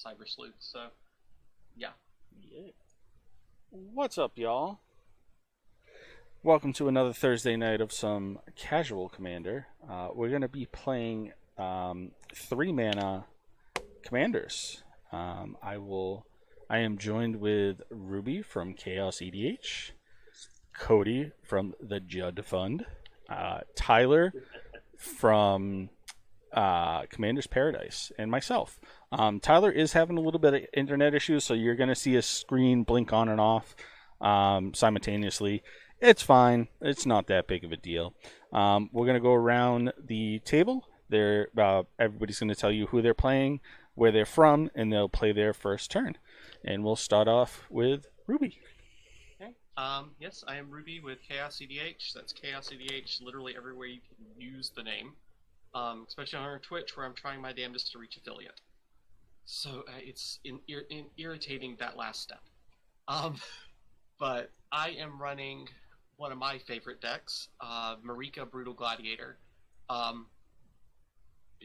cyber sleuth. So yeah. Yeah. What's up, y'all? Welcome to another Thursday night of some casual Commander. We're going to be playing 3 mana Commanders. I am joined with Ruby from Chaos EDH, Cody from the Judd Fund, Tyler from Commander's Paradise, and myself. Tyler is having a little bit of internet issues, so you're going to see a screen blink on and off simultaneously. It's fine. It's not that big of a deal. We're going to go around the table. Everybody's going to tell you who they're playing, where they're from, and they'll play their first turn. And we'll start off with Ruby. Okay. Yes, I am Ruby with Chaos EDH. That's Chaos EDH literally everywhere you can use the name. Especially on our Twitch, where I'm trying my damnedest to reach affiliate. So it's irritating that last step. But I am running one of my favorite decks, Marika Brutal Gladiator.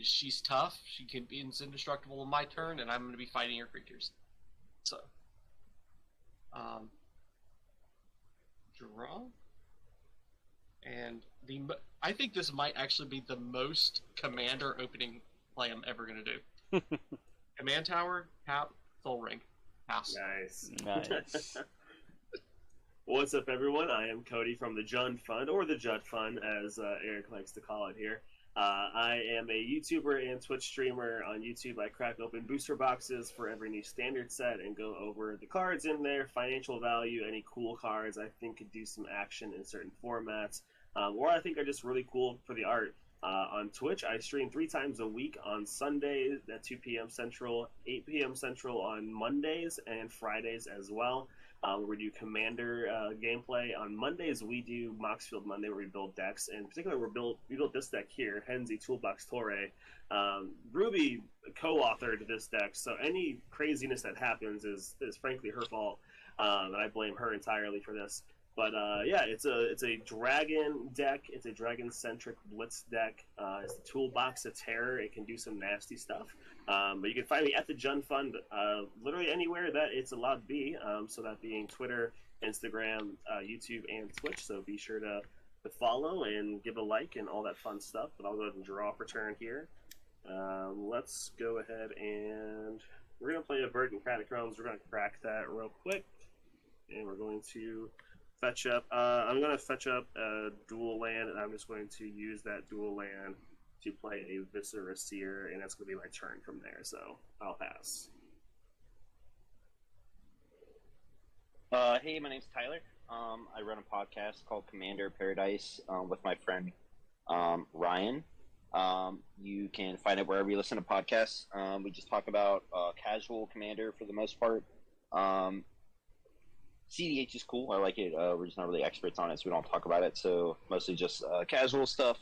She's tough. She can be indestructible on my turn, and I'm going to be fighting her creatures. So, draw. And I think this might actually be the most Commander opening play I'm ever going to do. Command Tower, tap, Soul Ring, pass. Nice. What's up, everyone? I am Cody from the Judd Fund, or the Judd Fund, as Eric likes to call it here. I am a YouTuber and Twitch streamer. On YouTube, I crack open booster boxes for every new standard set and go over the cards in there, financial value, any cool cards I think could do some action in certain formats, or I think are just really cool for the art. On Twitch, I stream 3 times a week on Sundays at 2 p.m. Central, 8 p.m. Central on Mondays, and Fridays as well. Where we do Commander gameplay. On Mondays, we do Moxfield Monday, where we build decks. In particular, we built this deck here, Henzi Toolbox Torre. Ruby co-authored this deck, so any craziness that happens is frankly her fault, and I blame her entirely for this. But yeah, it's a dragon deck. It's a dragon-centric blitz deck. It's the Toolbox of Terror. It can do some nasty stuff. But you can find me at the Judd Fund, literally anywhere that it's allowed to be. So that being Twitter, Instagram, YouTube, and Twitch. So be sure to follow and give a like and all that fun stuff. But I'll go ahead and draw for turn here. Let's go ahead and we're gonna play a Verdant Catacombs. We're gonna crack that real quick, and we're going to fetch up. I'm going to fetch up a dual land, and I'm just going to use that dual land to play a Viscera Seer, and that's going to be my turn from there, so I'll pass. Hey, my name's Tyler. I run a podcast called Commander Paradise with my friend Ryan. You can find it wherever you listen to podcasts. We just talk about casual Commander for the most part. CDH is cool. I like it. We're just not really experts on it, so we don't talk about it. So mostly just casual stuff,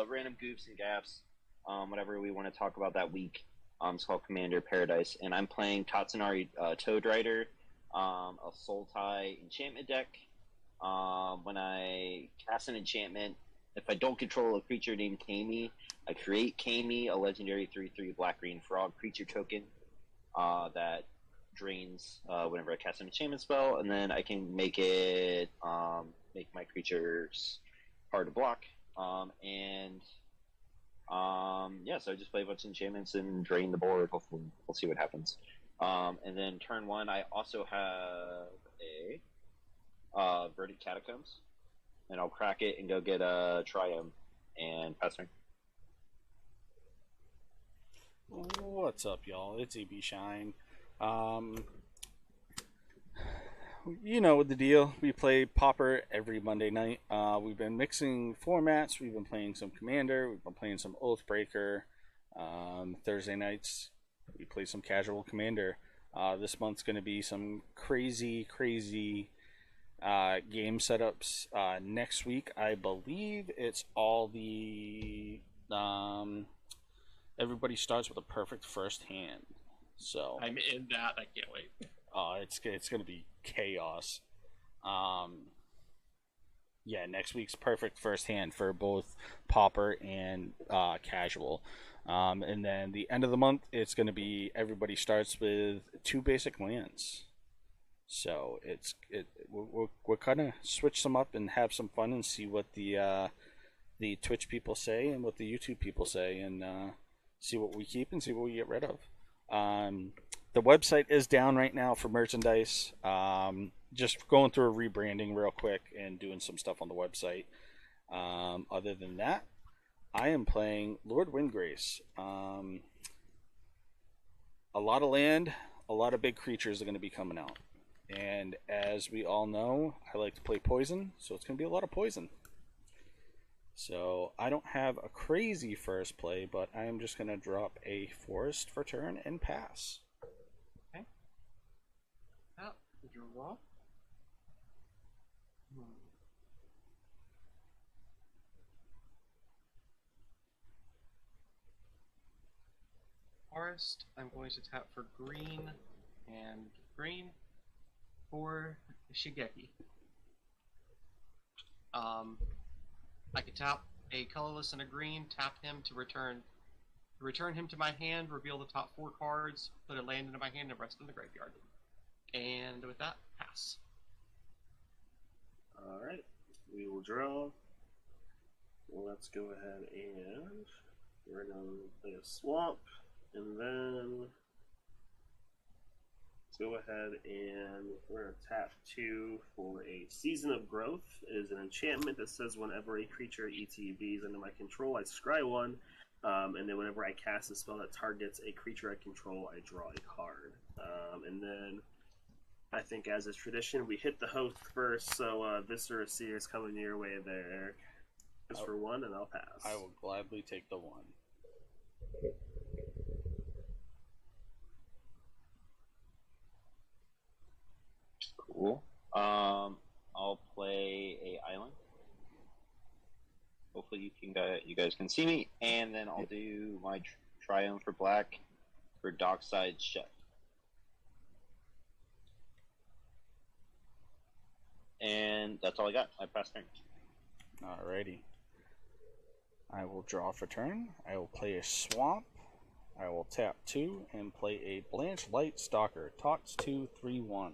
random goofs and gaffs, whatever we want to talk about that week. It's called Commander Paradise, and I'm playing Tatsunari Toad Rider, a Soul Tie enchantment deck. When I cast an enchantment, if I don't control a creature named Kami, I create Kami, a legendary 3/3 black-green frog creature token that drains whenever I cast an enchantment spell, and then I can make it make my creatures hard to block. Yeah, so I just play a bunch of enchantments and drain the board. Hopefully, we'll see what happens. And then turn 1, I also have a Verdant Catacombs, and I'll crack it and go get a Triumph and pass turn. What's up, y'all? It's EB Shine. You know the deal. We play Pauper every Monday night. We've been mixing formats. We've been playing some Commander. We've been playing some Oathbreaker. Thursday nights, we play some casual Commander. This month's going to be some crazy game setups. Next week, I believe it's all the... everybody starts with a perfect first hand. So I'm in that. I can't wait. It's gonna be chaos. Yeah, next week's perfect first hand for both Pauper and casual. And then the end of the month, it's going to be everybody starts with 2 basic lands. So we'll kind of switch them up and have some fun and see what the Twitch people say and what the YouTube people say, and see what we keep and see what we get rid of. The website is down right now for merchandise. Just going through a rebranding real quick and doing some stuff on the website. Other than that, I am playing Lord Windgrace. A lot of land, a lot of big creatures are going to be coming out. And as we all know, I like to play poison, so it's going to be a lot of poison. So I don't have a crazy first play, but I am just going to drop a forest for turn and pass. Okay. Now, draw. Forest, I'm going to tap for green and green for Shigeki. I can tap a colorless and a green, tap him to return him to my hand, reveal the top 4 cards, put a land into my hand, and rest in the graveyard. And with that, pass. Alright, we will draw. Let's go ahead and we're going to play a swamp, and then let's go ahead and we're going to tap 2 for a Season of Growth. It is an enchantment that says whenever a creature ETBs under my control, I scry 1, and then whenever I cast a spell that targets a creature I control, I draw a card. And then I think, as is tradition, we hit the host first, so Viscera Seer is coming your way there, Eric. Just for 1, and I'll pass. I will gladly take the 1. Cool. I'll play a island. Hopefully you guys can see me, and then I'll do my Triumph for black for Dockside Chef. And that's all I got. I passed turn. Alrighty. I will draw for turn. I will play a swamp. I will tap 2 and play a Blanche Light Stalker. Talks 2, 3, 1.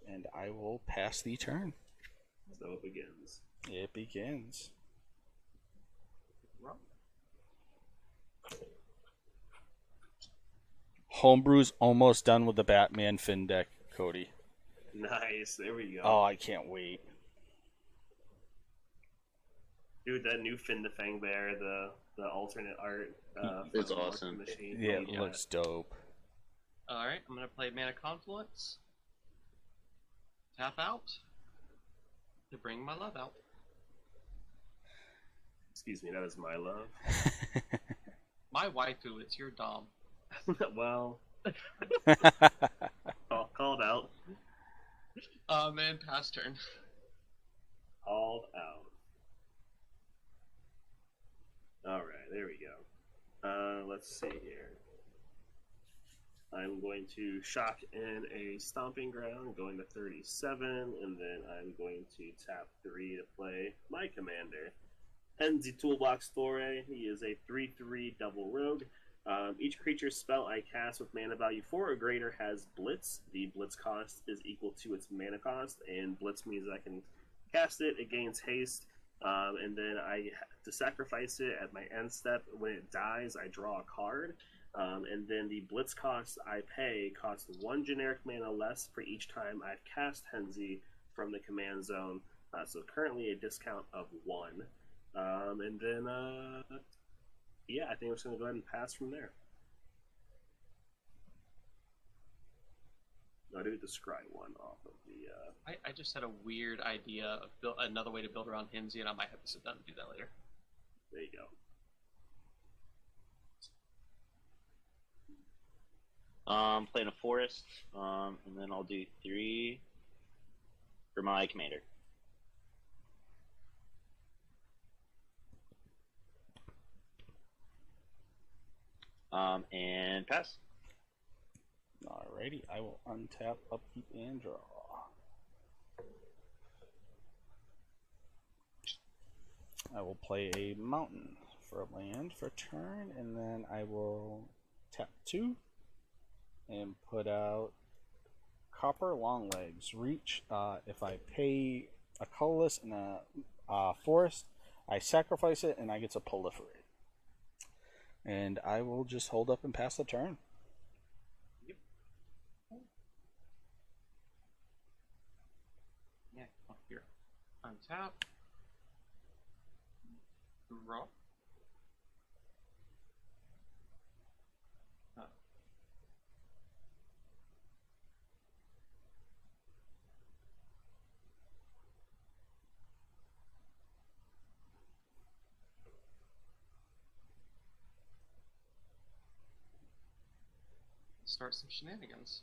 And I will pass the turn. So it begins. It begins. Homebrew's almost done with the Batman Fin deck, Cody. Nice, there we go. Oh, I can't wait. Dude, that new Fin the Fang Bear, the alternate art. It's from the awesome. Machine. Yeah, it looks dope. Alright, I'm going to play Mana Confluence. Tap out to bring my love out. Excuse me, that is my love. My waifu, it's your dom. Well, called out. And pass turn. Called out. Alright, there we go. Let's see here. I'm going to shock in a Stomping Ground, going to 37, and then I'm going to tap 3 to play my commander. Henzi Toolbox Foray. He is a 3/3 double rogue. Each creature spell I cast with mana value 4 or greater has Blitz. The Blitz cost is equal to its mana cost, and Blitz means I can cast it, it gains haste, and then I have to sacrifice it at my end step. When it dies, I draw a card. And then the Blitz cost I pay costs 1 generic mana less for each time I've cast Henzi from the command zone. So currently a discount of 1. And then, yeah, I think I'm just going to go ahead and pass from there. I'll do the scry 1 off of the... I just had a weird idea of another way to build around Henzi, and I might have to sit down and do that later. There you go. Playing a forest, and then I'll do 3 for my commander. And pass. Alrighty, I will untap, upkeep, and draw. I will play a mountain for a land for turn, and then I will tap 2 and put out Copper Longlegs. Reach. If I pay a colorless and a forest, I sacrifice it and I get to proliferate. And I will just hold up and pass the turn. Yep. Yeah, up here. Untap. Draw. Start some shenanigans.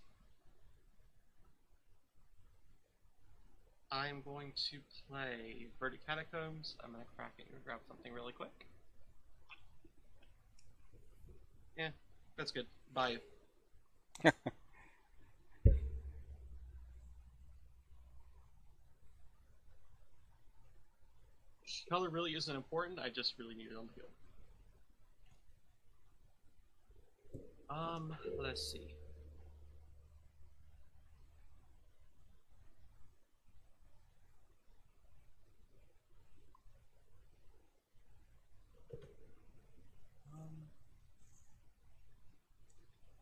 I'm going to play Verdant Catacombs. I'm going to crack it and grab something really quick. Yeah, that's good. Bye. Color really isn't important. I just really need it on the field. Let's see.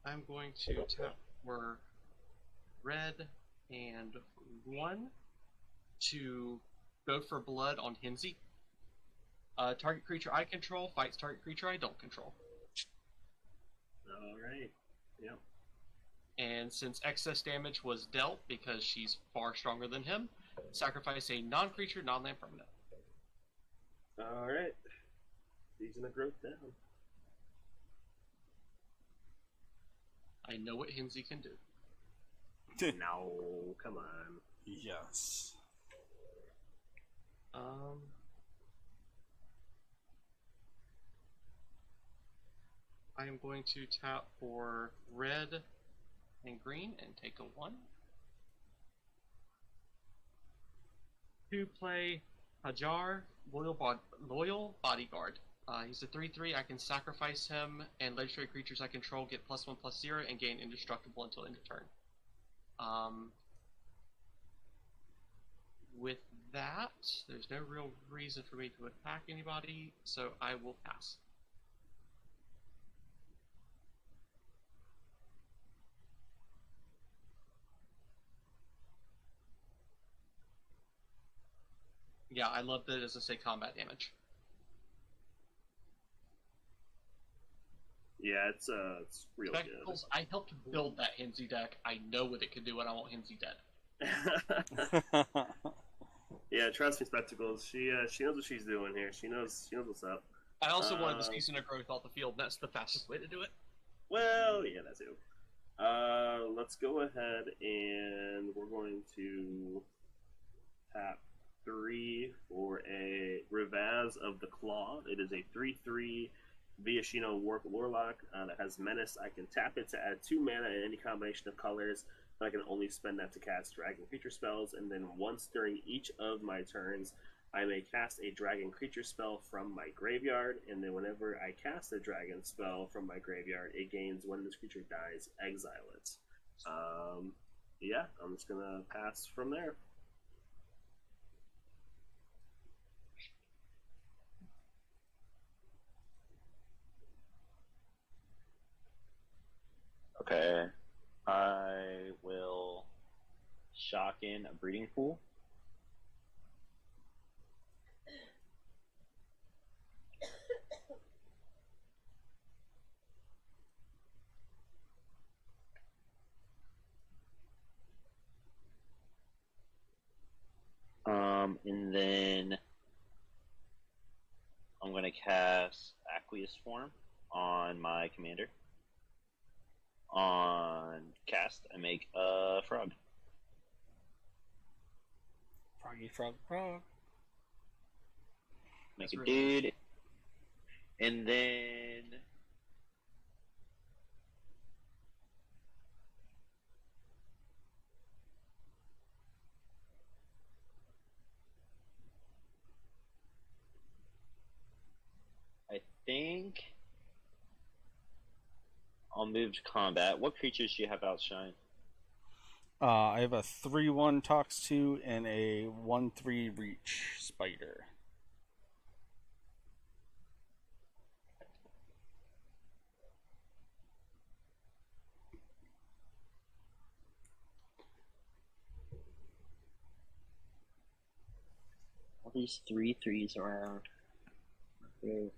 I'm going to tap for red and 1 to go for blood on Hinsey. Target creature I control fights target creature I don't control. Alright. Yep. And since excess damage was dealt because she's far stronger than him, sacrifice a non-creature, non-land permanent. Alright. Season of growth down. I know what Hinsey can do. No, come on. Yes. I am going to tap for red and green and take a 1. To play Hajar, Loyal Bodyguard. He's a 3/3. I can sacrifice him, and legendary creatures I control get +1/+0 and gain indestructible until end of turn. With that, there's no real reason for me to attack anybody, so I will pass. Yeah, I love that it doesn't say combat damage. Yeah, it's real Spectacles, good. I helped build that Hinsey deck. I know what it can do, and I want Hinsey dead. Yeah, trust me, Spectacles. She knows what she's doing here. She knows what's up. I also wanted the season of growth off the field. That's the fastest way to do it. Well, yeah, that too. Let's go ahead and we're going to tap 3 for a Rivaz of the Claw. It is a 3/3 Viashino Warlock that has Menace. I can tap it to add 2 mana in any combination of colors, but I can only spend that to cast dragon creature spells, and then once during each of my turns, I may cast a dragon creature spell from my graveyard, and then whenever I cast a dragon spell from my graveyard, it gains when this creature dies, exile it. Yeah, I'm just gonna pass from there. Okay. I will shock in a breeding pool. And then I'm going to cast Aqueous Form on my commander. On cast, I make a frog. Froggy frog frog. Make That's a really dude. And then I I'll move to combat. What creatures do you have outshine? I have a 3/1 talks to and a 1/3 reach spider. All these 3/3s around. Okay.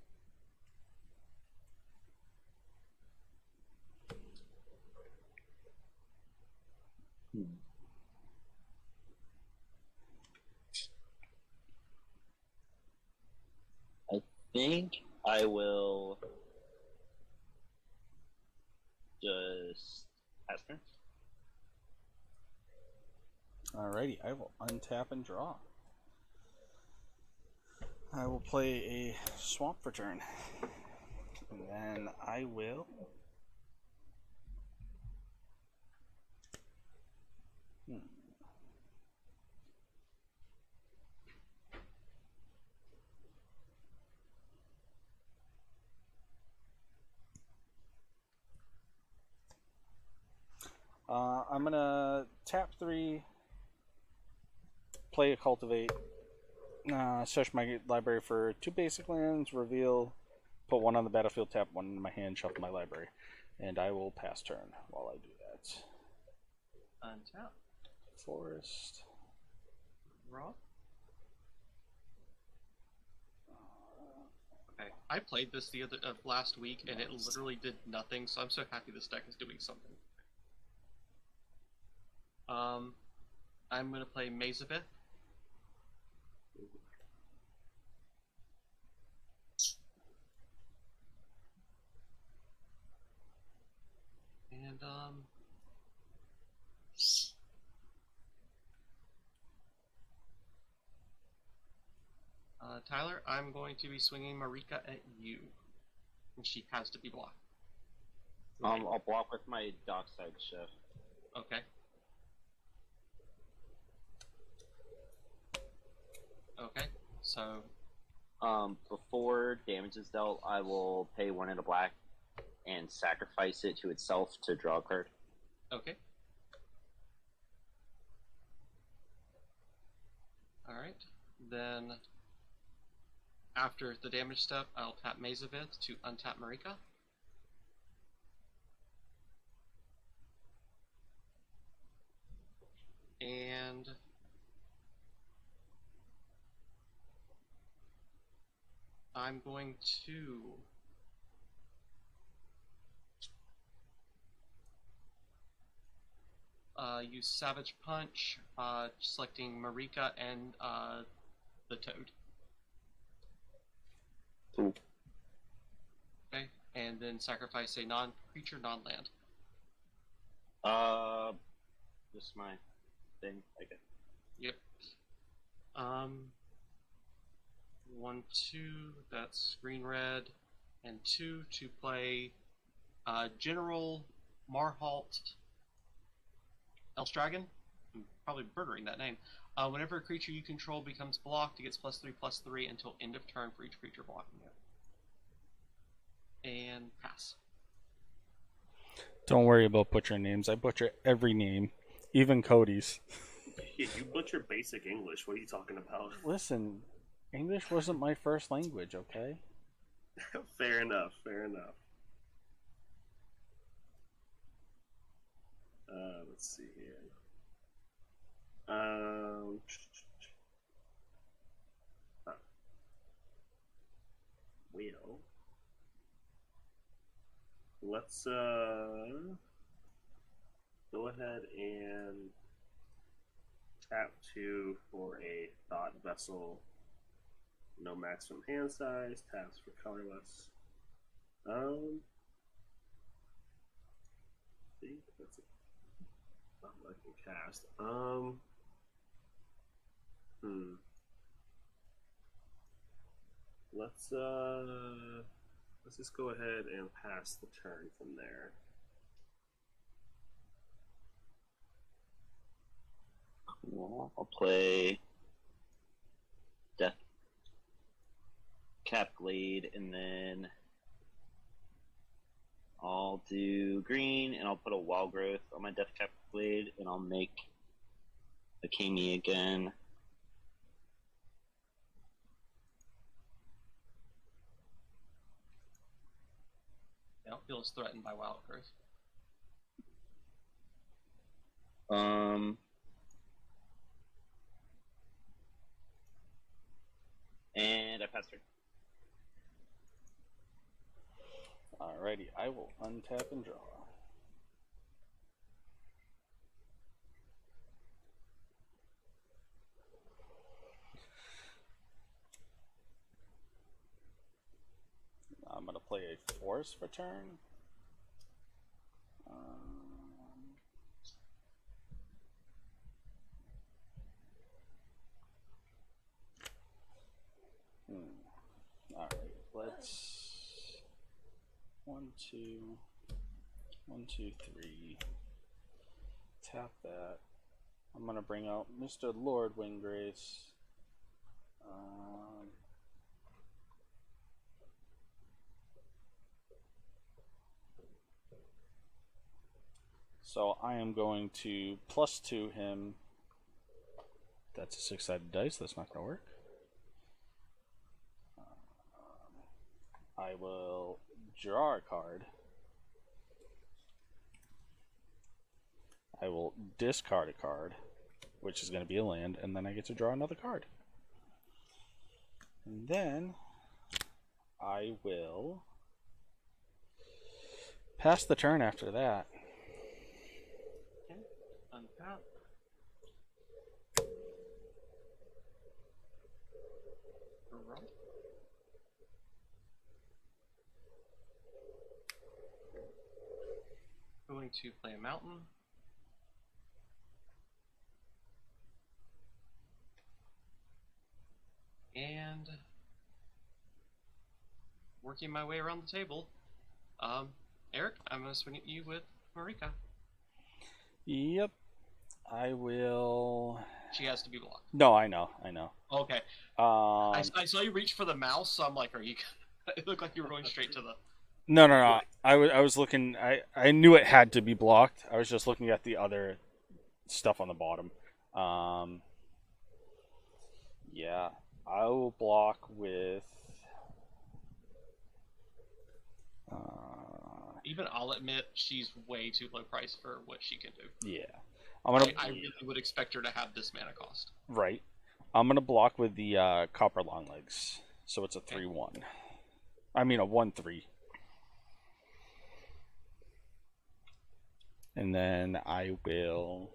I think I will just pass turn. Alrighty, I will untap and draw. I will play a swamp for turn. And then I will... I'm gonna tap 3, play a cultivate, search my library for 2 basic lands, reveal, put 1 on the battlefield, tap 1 in my hand, shuffle my library, and I will pass turn while I do that. Untap. Forest. Draw. Okay, I played this the other last week, and it literally did nothing. So I'm so happy this deck is doing something. I'm gonna play Mazabeth. And Tyler, I'm going to be swinging Marika at you, and she has to be blocked. I'll block with my Dockside Chef. Okay. Okay, so... Before damage is dealt, I will pay 1 in a black and sacrifice it to itself to draw a card. Okay. Alright, then... After the damage step, I'll tap Mazavith to untap Marika. And... I'm going to... use Savage Punch, selecting Marika and the Toad. Cool. Okay, and then sacrifice a non-creature, non-land. Just my thing, I guess. Yep. 1, 2, that's green, red, and 2 to play General Marhalt Elstragon. I'm probably murdering that name. Whenever a creature you control becomes blocked, it gets +3/+3 until end of turn for each creature blocking it. And pass. Don't worry about butchering names. I butcher every name, even Cody's. Yeah, you butcher basic English. What are you talking about? Listen, English wasn't my first language, okay? Fair enough, fair enough. Let's see here. Well, let's go ahead and tap 2 for a Thought Vessel. No maximum hand size, taps for colorless. See, that's not what I can cast. Let's just go ahead and pass the turn from there. Cool. I'll play Death Cap Glade, and then I'll do green, and I'll put a wild growth on my Death Cap Blade, and I'll make a Kami again. I don't feel as threatened by wild growth. And I passed her. Alrighty, I will untap and draw. I'm going to play a force for turn. Alright, let's 1, 2, 1, 2, 3. Tap that. I'm gonna bring out Mr. Lord Winggrace. So I am going to +2 him. That's a 6-sided dice. That's not gonna work. I will draw a card. I will discard a card, which is going to be a land, and then I get to draw another card. And then I will pass the turn after that. Okay, untap. Right. Going to play a mountain. And working my way around the table. Eric, I'm going to swing at you with Marika. Yep. I will. She has to be blocked. No, I know. Okay. I saw you reach for the mouse, so I'm like, are you? It looked like you were going straight to the. No. I was looking. I knew it had to be blocked. I was just looking at the other stuff on the bottom. Yeah, I will block with. Even I'll admit she's way too low price for what she can do. Yeah, I really would expect her to have this mana cost. Right. I'm gonna block with the Copper Longlegs, so it's a 3/1. I mean a 1/3. And then I will.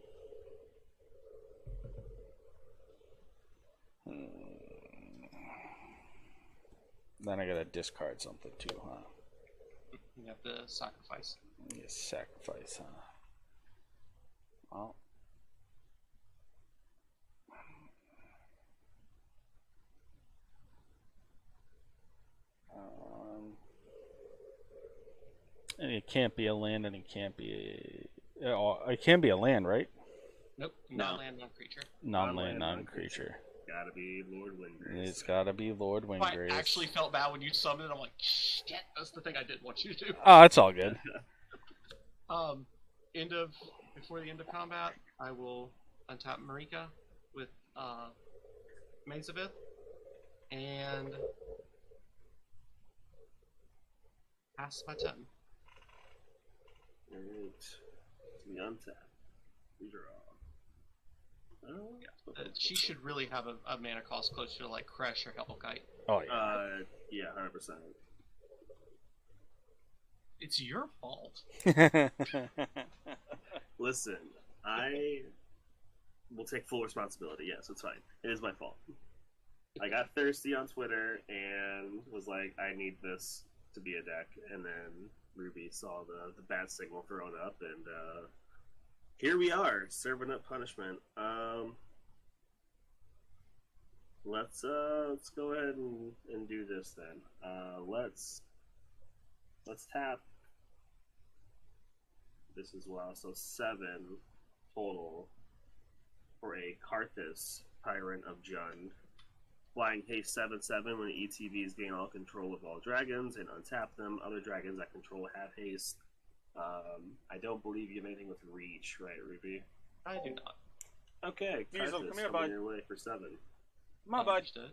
Then I gotta discard something too, huh? You have to sacrifice. Yes, sacrifice, huh? Well. And it can't be a land, and it can't be it can be a land, right? Nope, non-land, non-creature. Non-land, non-creature. Gotta be Lord Winggrace. It's gotta be Lord Winggrace. I actually felt bad when you summoned it. I'm like, shit, that's the thing I didn't want you to do. Oh, that's all good. Before the end of combat, I will untap Marika with Maze of Ith, and pass my turn. Alright. We untap. We draw. Oh, She should really have a mana cost closer to like Crash or Hellkite. Oh yeah. Yeah, 100%. It's your fault. Listen, I will take full responsibility. Yes, it's fine. It is my fault. I got thirsty on Twitter and was like, I need this to be a deck, and then Ruby saw the bad signal thrown up, and here we are, serving up punishment. Let's go ahead and do this then. Let's tap this as well. So 7 total for a Karthus, Tyrant of Jund. Flying haste 7/7 when ETBs gain all control of all dragons and untap them. Other dragons that control have haste. I don't believe you have anything with reach, right, Ruby? I do not. Okay, Diesel, Karthus, come here, coming bud. your way for 7. Come on, bud. Understood.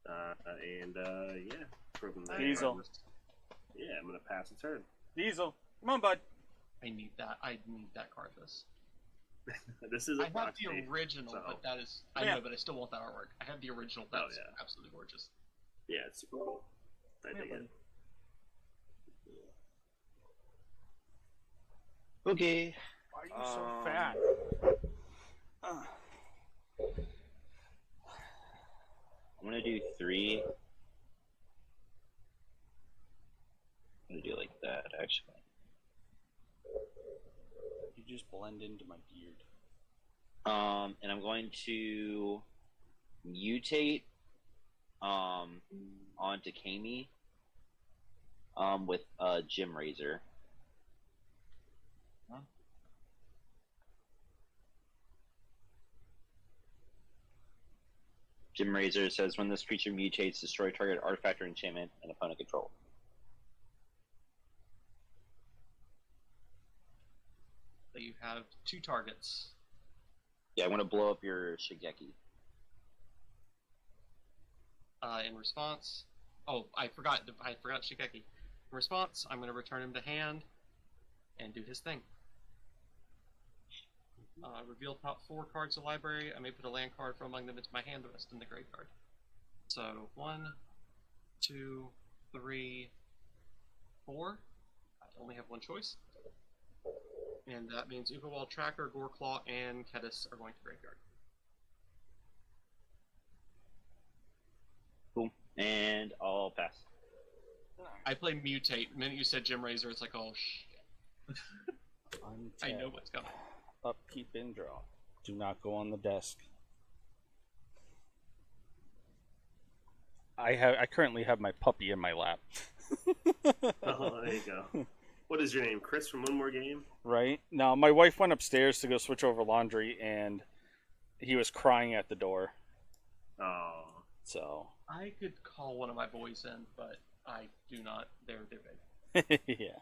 Yeah, from there, Diesel. Yeah, I'm gonna pass a turn. Diesel, come on, bud. I need that. I need that Karthus. This is a I have proxy, the original, so- but that is. I Yeah. know, but I still want that artwork. I have the original. That's yeah. absolutely gorgeous. Yeah, it's super cool. I dig it. Okay. Why are you so fat? I'm gonna do 3. I'm gonna do it like that, actually. You just blend into my beard. And I'm going to mutate onto Kami with Gym Razor. Huh? Gym Razor says when this creature mutates, destroy target artifact or enchantment and opponent control. So you have 2 targets. Yeah, I'm gonna blow up your Shigeki. In response, I forgot Shigeki. In response, I'm going to return him to hand and do his thing. Reveal top 4 cards of the library. I may put a land card from among them into my hand, the rest in the graveyard. So 1, 2, 3, 4. I only have 1 choice. And that means Uberwald Tracker, Goreclaw, and Kedis are going to graveyard. Cool. And I'll pass. I play Mutate. The minute you said Gym Razor, it's like, oh shit. I know what's coming. Upkeep and draw. Do not go on the desk. I currently have my puppy in my lap. Oh, there you go. What is your name? Chris from One More Game? Right? Now, my wife went upstairs to go switch over laundry, and he was crying at the door. Oh. So. I could call one of my boys in, but I do not. They're big. Yeah.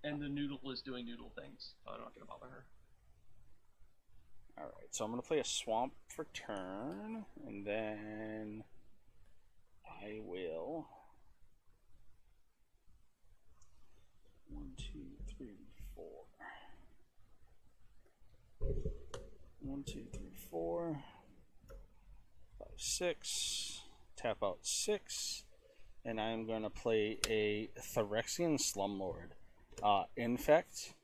And the noodle is doing noodle things, so I'm not going to bother her. Alright, so I'm going to play a swamp for turn, and then I will... 1, 2, 3, 4. 1, 2, 3, 4. 5, 6. Tap out 6. And I'm going to play a Phyrexian Slumlord. Infect.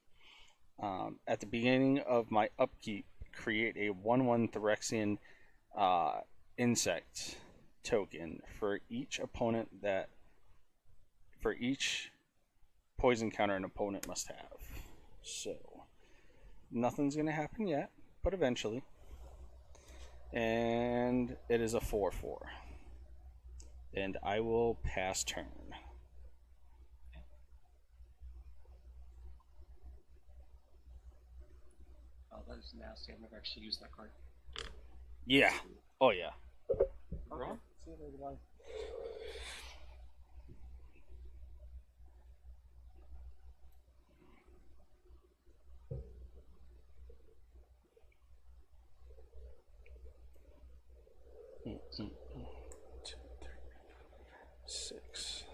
At the beginning of my upkeep, create a 1/1 Phyrexian insect token for each opponent that. For each poison counter an opponent must have. So, nothing's going to happen yet, but eventually. And it is a 4/4. And I will pass turn. Oh, that is nasty. I've never actually used that card. Yeah. Oh, yeah. Wrong? See you later, bye. Two, three, 6.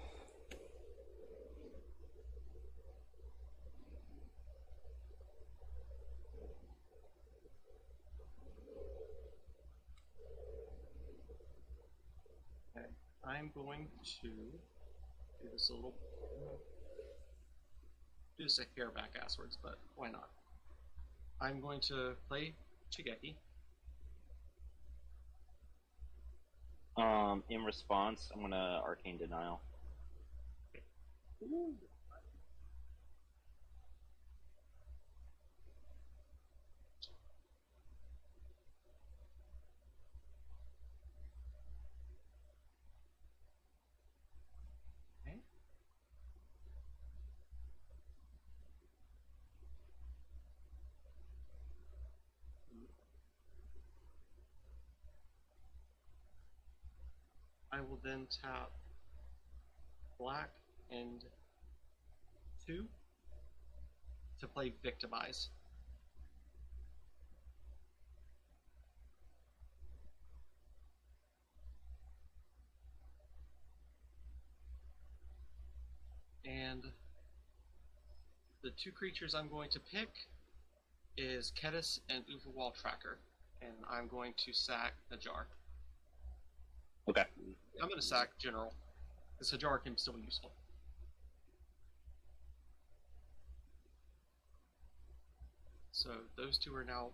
Okay. I'm going to do this a little. Do this a hair back asswards, but why not? I'm going to play Shigeki. In response, I'm gonna Arcane Denial. Ooh. Okay. I will then tap black and 2 to play Victimize. And the 2 creatures I'm going to pick is Kedis and Overwall Tracker, and I'm going to sack Hajar. Okay. I'm going to sack General, because Hajar can still be useful. So those 2 are now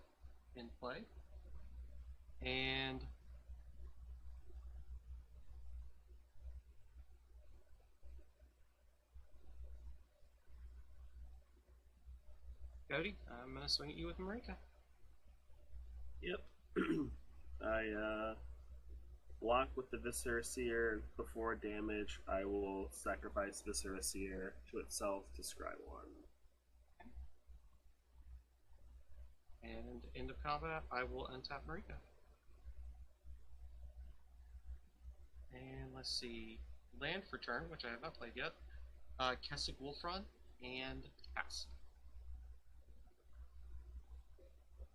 in play. And Cody, I'm going to swing at you with Marika. Yep. I block with the Viscera Seer. Before damage, I will sacrifice Viscera Seer to itself to scry 1. And end of combat, I will untap Marika. And let's see, land for turn, which I have not played yet. Kessig Wolfrun and pass.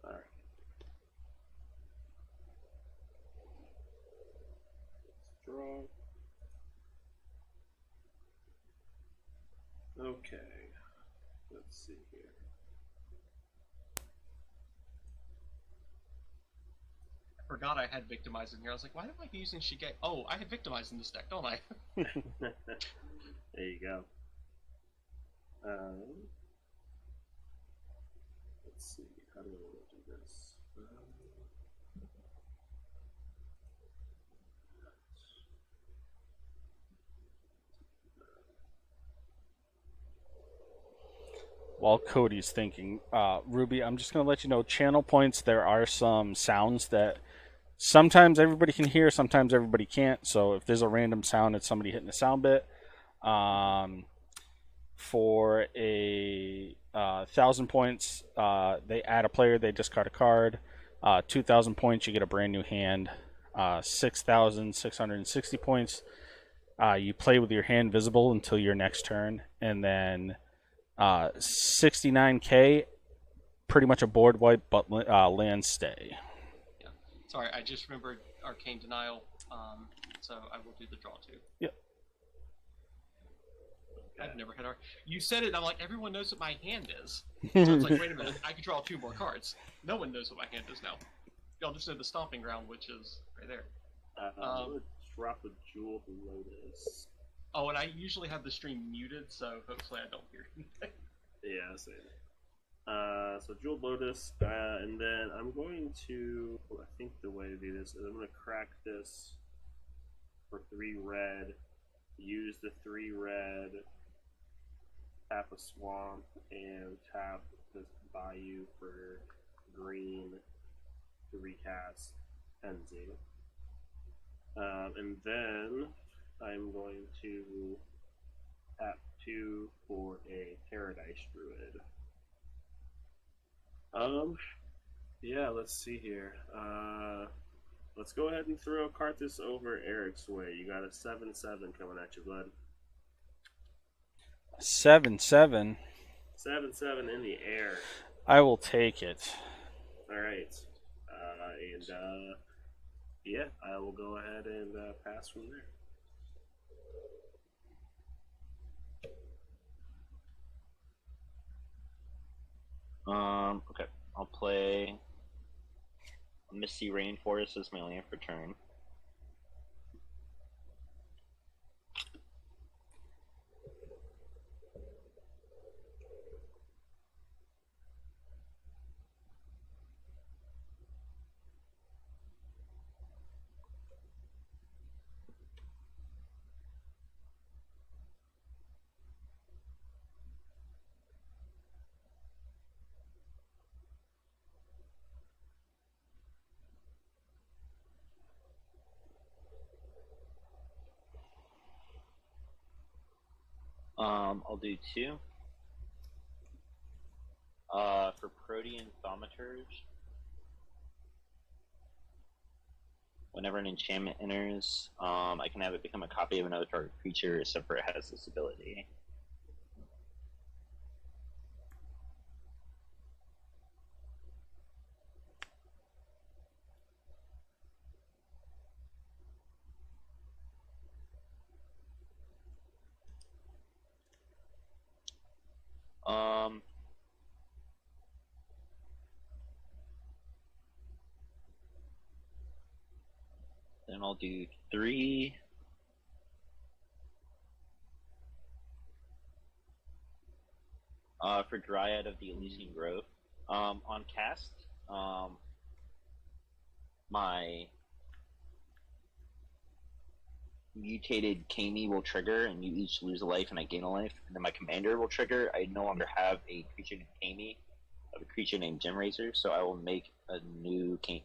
Alright. Let's draw. Okay. Let's see here. I forgot I had Victimize in here. I was like, why am I using Shige? Oh, I have Victimize in this deck, don't I? There you go. Let's see. How do I want to do this? While Cody's thinking, Ruby, I'm just going to let you know, channel points, there are some sounds that sometimes everybody can hear, sometimes everybody can't. So if there's a random sound, it's somebody hitting a sound bit. For a 1,000 points, they add a player, they discard a card. 2,000 points, you get a brand new hand. 6,660 points, you play with your hand visible until your next turn. And then 69k, pretty much a board wipe, but land stay. Yeah. Sorry, I just remembered Arcane Denial, so I will do the draw too. Yep. I've never had You said it, I'm like, everyone knows what my hand is. So it's like, wait a minute, I could draw 2 more cards. No one knows what my hand is now. Y'all just know the Stomping Ground, which is right there. I'm going to drop a Jewel Lotus. Oh, and I usually have the stream muted, so hopefully I don't hear anything. Yeah, same. So Jewel Lotus, and then I'm going to, I think the way to do this is I'm going to crack this for 3 red, use the 3 red, tap a swamp, and tap this Bayou for green to recast Enzu. And then I'm going to tap 2 for a Paradise Druid. Yeah, let's see here. Let's go ahead and throw Karthus over Eric's way. You got a 7/7 coming at you, bud. 7/7. 7/7 in the air. I will take it. Alright. Yeah, I will go ahead and pass from there. Okay. I'll play Misty Rainforest as my land for turn. I'll do 2. For Protean Thaumaturge, Whenever an enchantment enters, I can have it become a copy of another target creature, except for it has this ability. Then I'll do 3. For Dryad of the Elysian Grove. On cast, my mutated Kami will trigger, and you each lose a life, and I gain a life. And then my commander will trigger. I no longer have a creature named Kami. I have a creature named Gem Razor, so I will make a new Kami.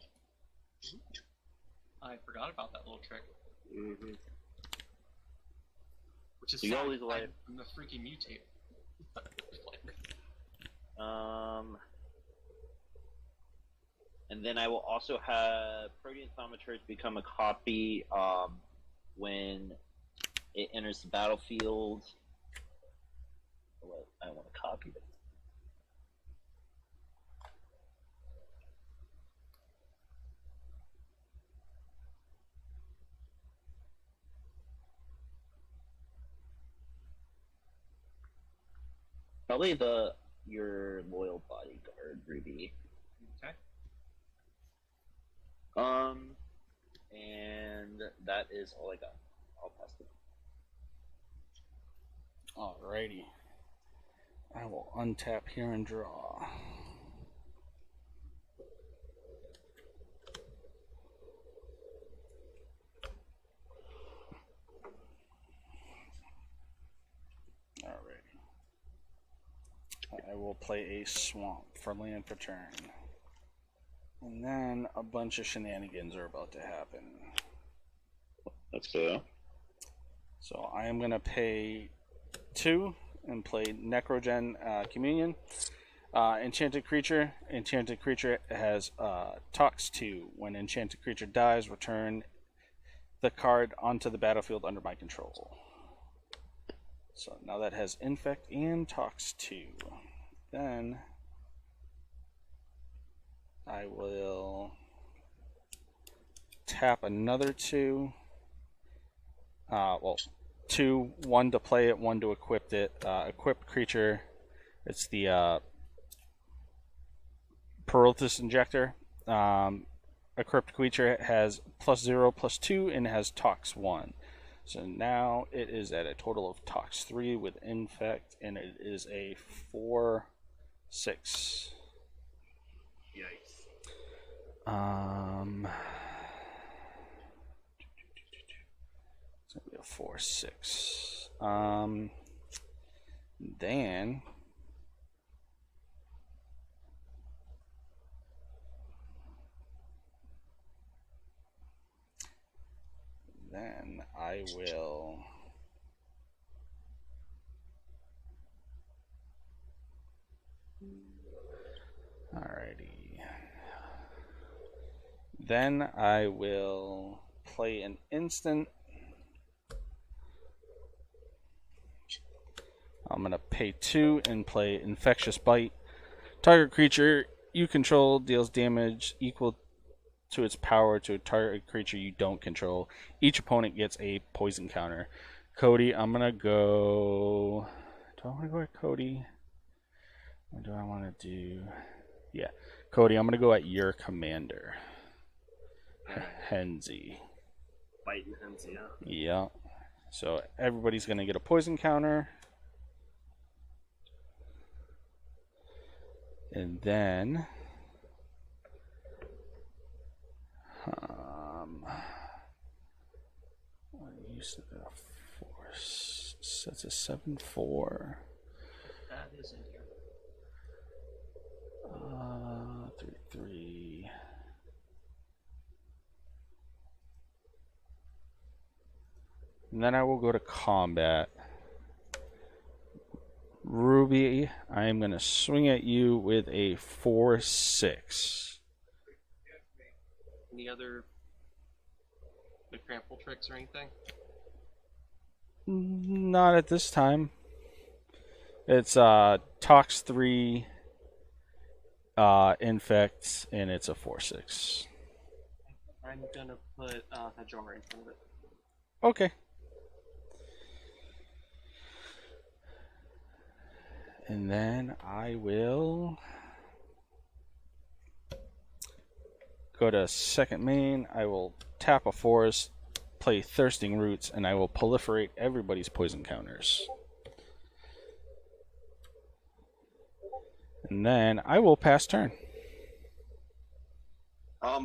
I forgot about that little trick. Mm-hmm. Which is So you all lose a life. I'm a freaking mutator. And then I will also have Protean Thaumaturge become a copy when it enters the battlefield. I want to copy it. Probably your loyal bodyguard, Ruby. Okay. And that is all I got. I'll pass it. Alrighty. I will untap here and draw. Alrighty. I will play a swamp for land for turn. And then a bunch of shenanigans are about to happen. Let's go. So I am going to pay 2 and play Necrogen Communion. Enchanted creature. Enchanted creature has Tox 2. When enchanted creature dies, return the card onto the battlefield under my control. So now that has Infect and Tox 2. Then I will tap another 2. Well, 2, 1 to play it, 1 to equip it. Equipped creature, it's the Peraltus Injector. Equipped creature has +0/+2 and has Tox 1. So now it is at a total of Tox 3 with Infect, and it is a 4/6. Yikes. It's gonna be a 4/6. Then I will alrighty. Then I will play an instant. I'm going to pay 2 and play Infectious Bite. Target creature you control deals damage equal to its power to a target creature you don't control. Each opponent gets a poison counter. Cody, I'm going to go... Do I want to go at Cody? Or do I want to do... Yeah. Cody, I'm going to go at your commander. Henzi. Biting Henzi, yeah. Yeah. So everybody's going to get a poison counter. And then you said a 4. That's a 7/4. That is in here. 3/3. And then I will go to combat. Ruby, I am going to swing at you with a 4/6. Any other the trample tricks or anything? Not at this time. It's Tox 3 infects, and it's a 4/6. I'm gonna put Hajar in front of it. Okay. And then I will go to second main. I will tap a forest, play Thirsting Roots, and I will proliferate everybody's poison counters. And then I will pass turn.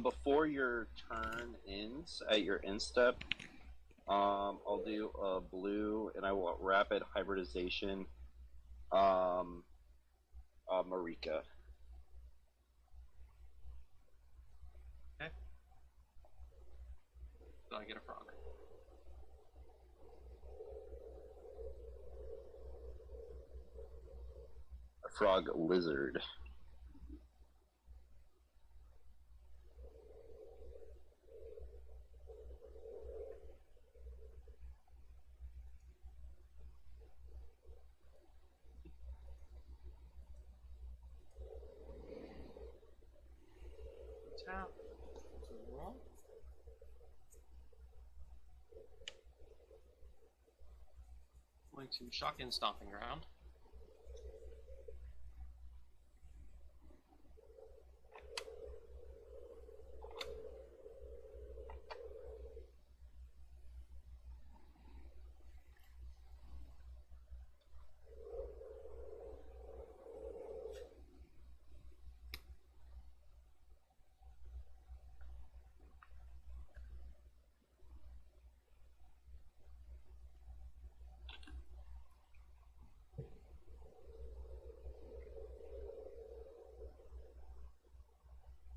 Before your turn ends at your end step, I'll do a blue, and I want rapid hybridization. Marika. Okay. So I get a frog. A frog lizard. Tap. Roll. Going to shotgun stomping ground.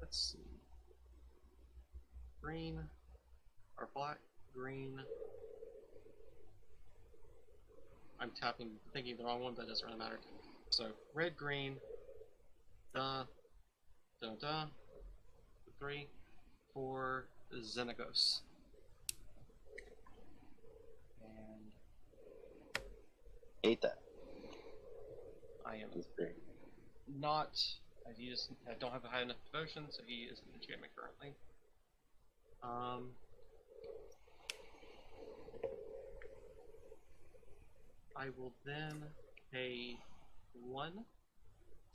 Let's see. Green or black, green. I'm thinking the wrong one, but it doesn't really matter. So red, green, da, da, da, 3, 4, Xenagos. And Hate that. I am That's great. not. I don't have a high enough devotion, so he is an enchantment currently. I will then pay 1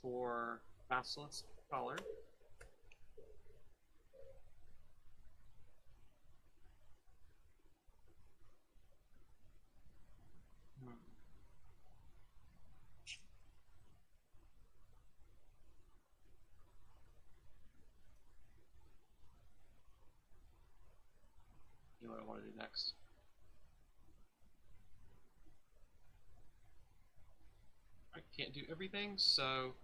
for Basilisk Collar. You know what I want to do next? I can't do everything, so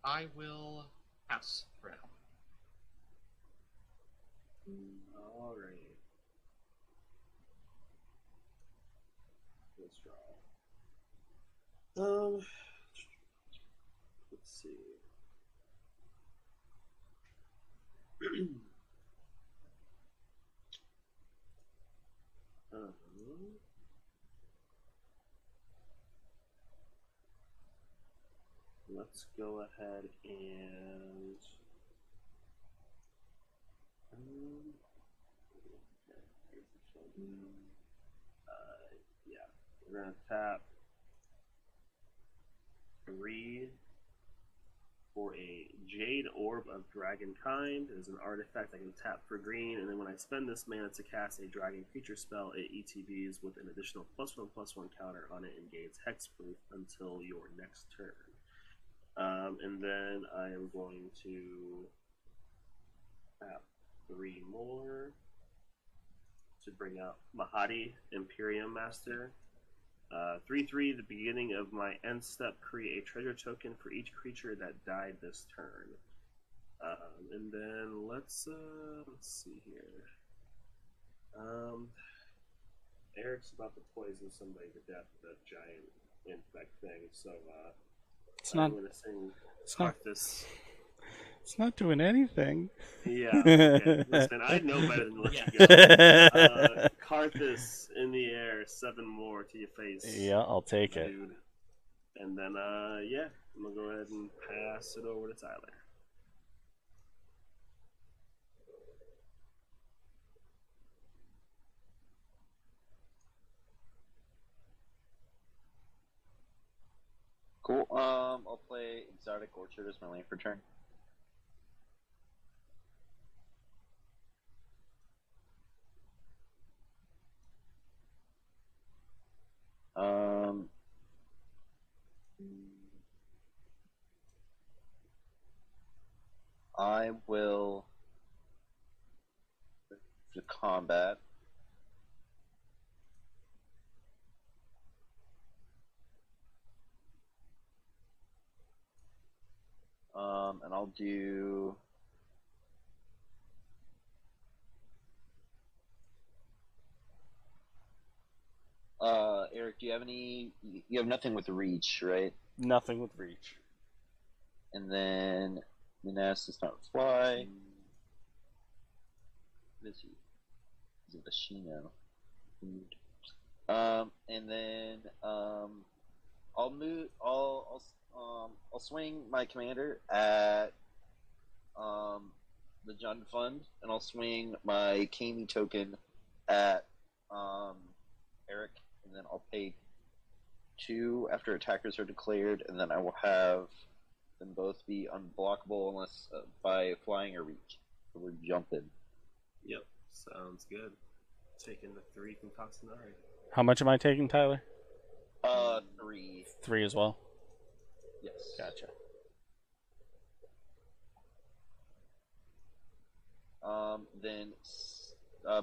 I will pass for now. Alright. Let's draw. Let's see. Let's go ahead and yeah, we're gonna tap 3 for a Jade Orb of Dragonkind. As an artifact, I can tap for green, and then when I spend this mana to cast a dragon creature spell, it ETBs with an additional +1/+1 counter on it and gains hexproof until your next turn. And then I am going to tap 3 more to bring out Mahadi, Imperium Master. 3/3, the beginning of my end step, create a treasure token for each creature that died this turn. And then let's see here. Eric's about to poison somebody to death with that giant infect thing, so It's I'm not. going to sing It's not. this. It's not doing anything. Yeah. Okay. Listen, I know better than to let you go. Karthus in the air, 7 more to your face. Yeah, I'll take it. Dude. And then, yeah, I'm gonna go ahead and pass it over to Tyler. Cool. I'll play Exotic Orchard as my lane for turn. I will to combat. And I'll do Eric, do you have any? You have nothing with reach, right? Nothing with reach. And then Minas does not fly. What is he? He's a Vashino. And then I'll move. I'll swing my commander at the Jund Fund, and I'll swing my Kami token at Eric, and then I'll pay 2 after attackers are declared, and then I will have them both be unblockable unless by flying or reach. So we're jumping. Yep, sounds good. Taking the 3 from Katsunari. How much am I taking, Tyler? 3. 3 as well? Yes. Gotcha. Then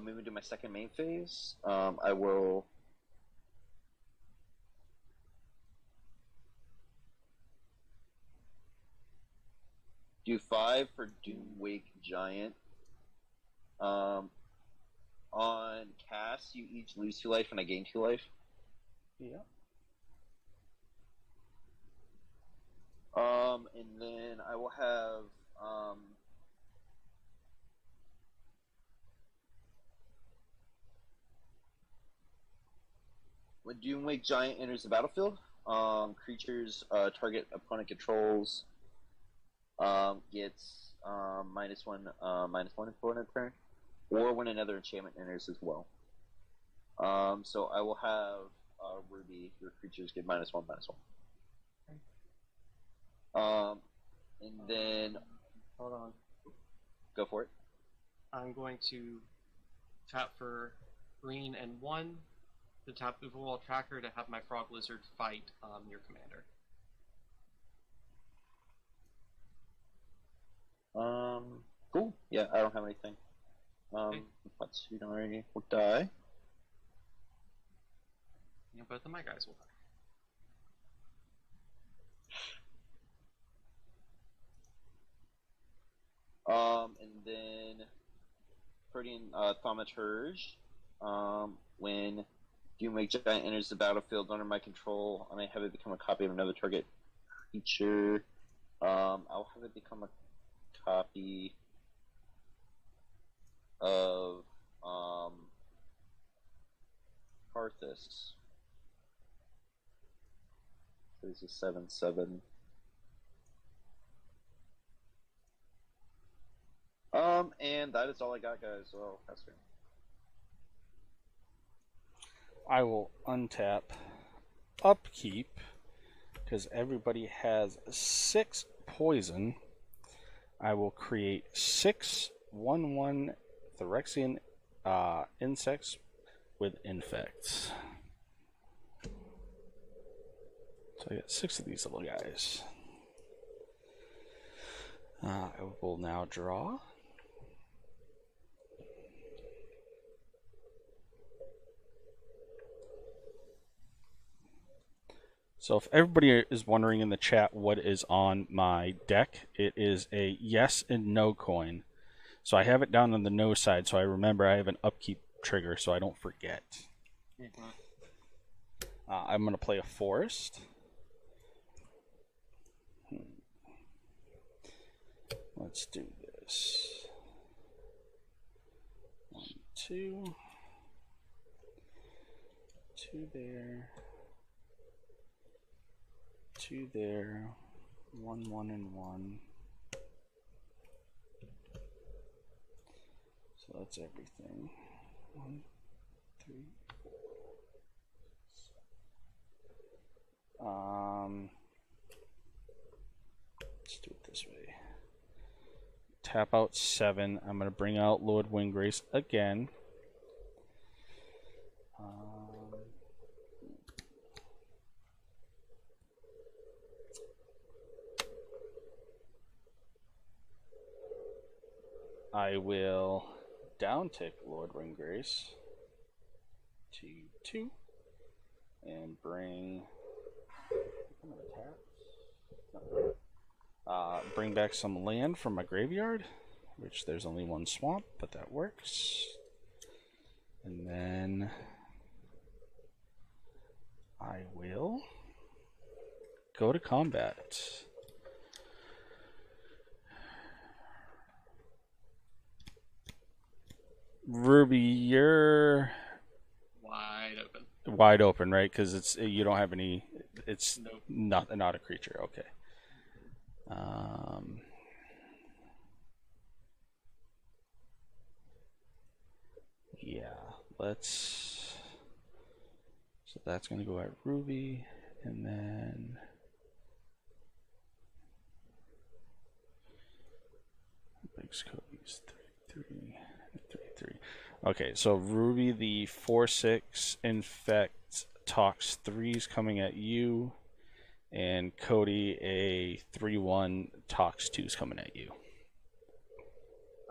moving to my second main phase, I will do 5 for Doomwake Giant. On cast, you each lose 2 life and I gain 2 life. Yeah. And then I will have when Doomwake Giant enters the battlefield, creatures target opponent controls gets -1 opponent turn, or when another enchantment enters as well. So I will have Ruby. Your creatures get -1/-1. And then Hold on. go for it. I'm going to tap for green and 1 to tap the overall tracker to have my frog lizard fight your commander. Cool. Yeah, I don't have anything. Okay. Let's see, already will die. Yeah, both of my guys will die. And then Protean Thaumaturge. When Doomwake Giant enters the battlefield under my control, I may have it become a copy of another target creature. I'll have it become a copy of Karthus. So this is 7/7. And that is all I got, guys. So, Hester. I will untap Upkeep because everybody has 6 poison. I will create 6 1/1 Phyrexian insects with infects. So I got 6 of these little guys. I will now draw. So if everybody is wondering in the chat what is on my deck, it is a yes and no coin. So I have it down on the no side so I remember I have an upkeep trigger so I don't forget. I'm going to play a forest. Let's do this. 1, 2. 2 there. 2 there. 1, 1, and 1. So that's everything. 1, 3, 4. Let's do it this way. Tap out 7. I'm going to bring out Lord Windgrace again. I will down tick Lord Windgrace to 2 and bring bring back some land from my graveyard, which there's only 1 swamp, but that works. And then I will go to combat. Ruby, you're wide open, right? Because it's you don't have any. It's nope. not a creature. Okay. Yeah. Let's. So that's gonna go at Ruby, and then. Big Cody's 3, 3. 3. Okay, so Ruby, the 4/6 infect tox 3's coming at you, and Cody, a 3/1 tox 2's coming at you.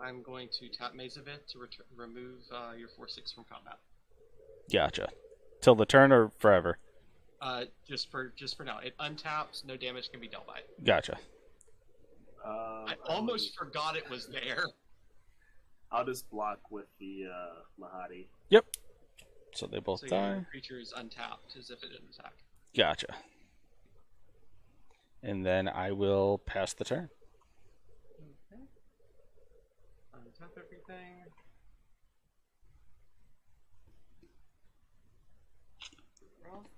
I'm going to tap Maze of It to remove your 4/6 from combat. Gotcha. Till the turn or forever? Just for now. It untaps. No damage can be dealt by it. Gotcha. I almost forgot it was there. I'll just block with the Mahadi. Yep. So they both die. Your creature is untapped as if it didn't attack. Gotcha. And then I will pass the turn. Okay. Untap everything. Roll.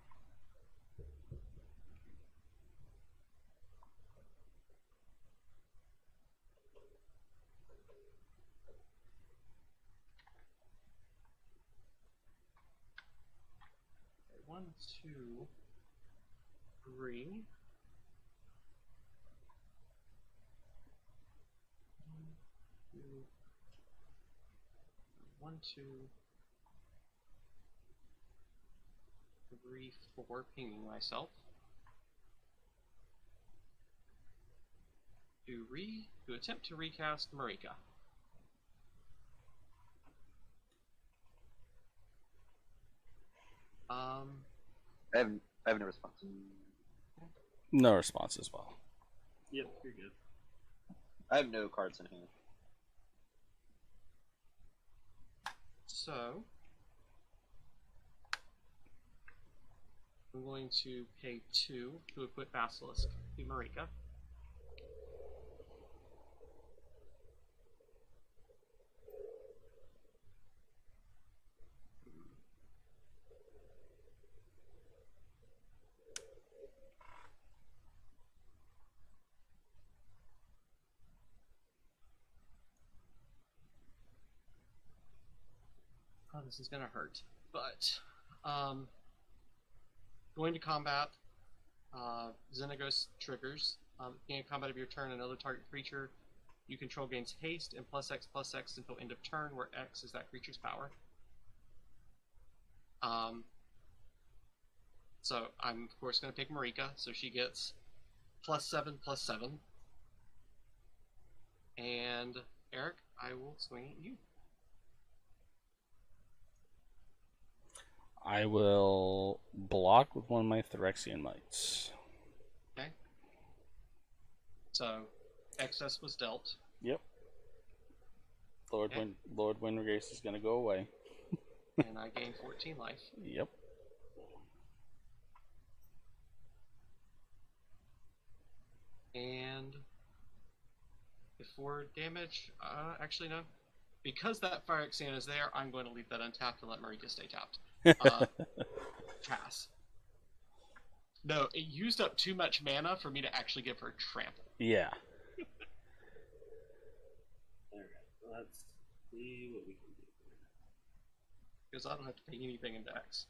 One, 2, 3. 1, 2, 3, 4. Pinging myself. To attempt to recast Marika. I have no response. No response as well. Yep, you're good. I have no cards in hand. So I'm going to pay 2 to equip Basilisk to Marika. Oh, this is gonna hurt, but going to combat. Xenagos triggers. Beginning of combat of your turn, another target creature you control gains haste and +X until end of turn, where X is that creature's power. So I'm of course going to pick Marika, so she gets +7/+7. And Eric, I will swing at you. I will block with one of my Phyrexian Mites. Okay. So, excess was dealt. Yep. Lord Windgrace is going to go away. And I gain 14 life. Yep. And Before damage, actually no. Because that Fire Exam is there, I'm going to leave that untapped and let Marika stay tapped. Pass. No, it used up too much mana for me to actually give her trample. Yeah. Alright, let's see what we can do here. Because I don't have to pay anything in Dex.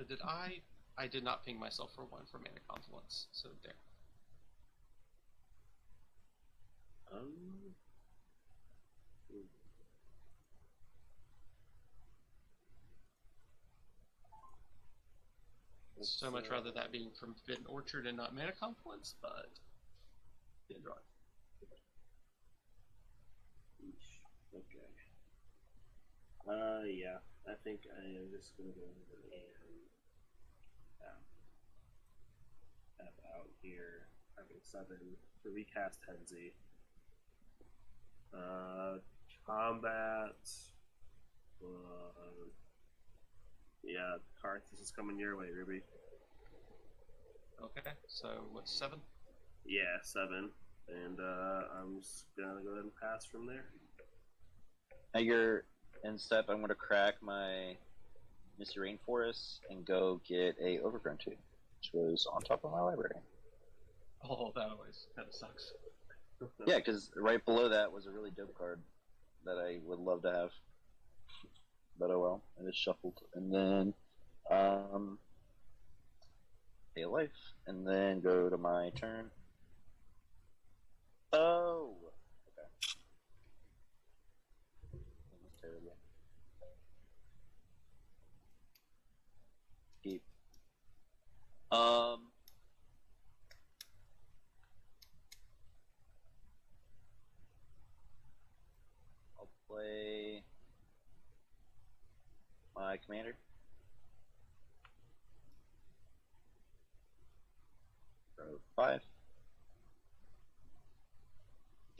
Did I did not ping myself for one for Mana Confluence, so there. Um, So much rather that being from Forbidden Orchard and not Mana Confluence, but didn't draw it. Okay. Yeah. I think I am just gonna go ahead and tap out here. Having 7 to recast Henzi. Combat. Yeah, Karthus is coming your way, Ruby. Okay, so what's 7? Yeah, 7. And I'm just gonna go ahead and pass from there. At your end step, I'm going to crack my Misty Rainforest and go get a Overgrown Tube, which was on top of my library. Oh, that always kind of sucks. Yeah, because right below that was a really dope card that I would love to have. But oh well, I just shuffled. And then, pay a life, and then go to my turn. Oh! Okay. That was terrible. Keep. I'll play my commander. Row 5.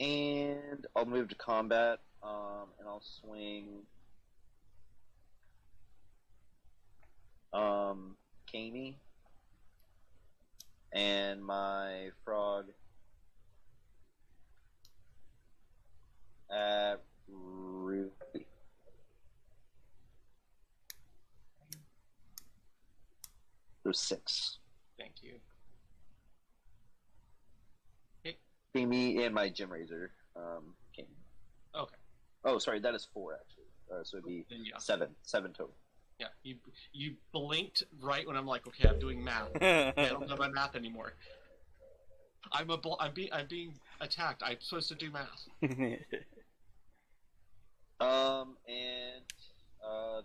And I'll move to combat, and I'll swing Kami and my frog at Ruby. There's 6. Thank you. Kami and my Gem Razor. Kami. Okay. Oh, sorry, that is 4 actually. So it'd be Then yeah. 7 total. Yeah, you blinked right when I'm like, okay, I'm doing math. I don't know my math anymore. I'm being attacked. I'm supposed to do math. And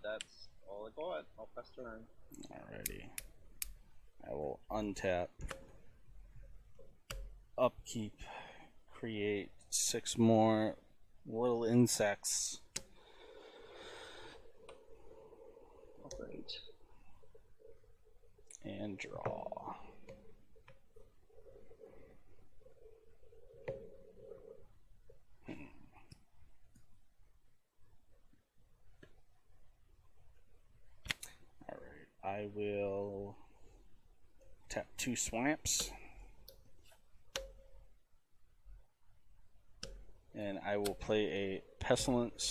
that's all I got. I'll pass turn. Alrighty. I will untap, upkeep, create 6 more little insects. Great. And draw. Alright, I will tap 2 swamps. And I will play a Pestilent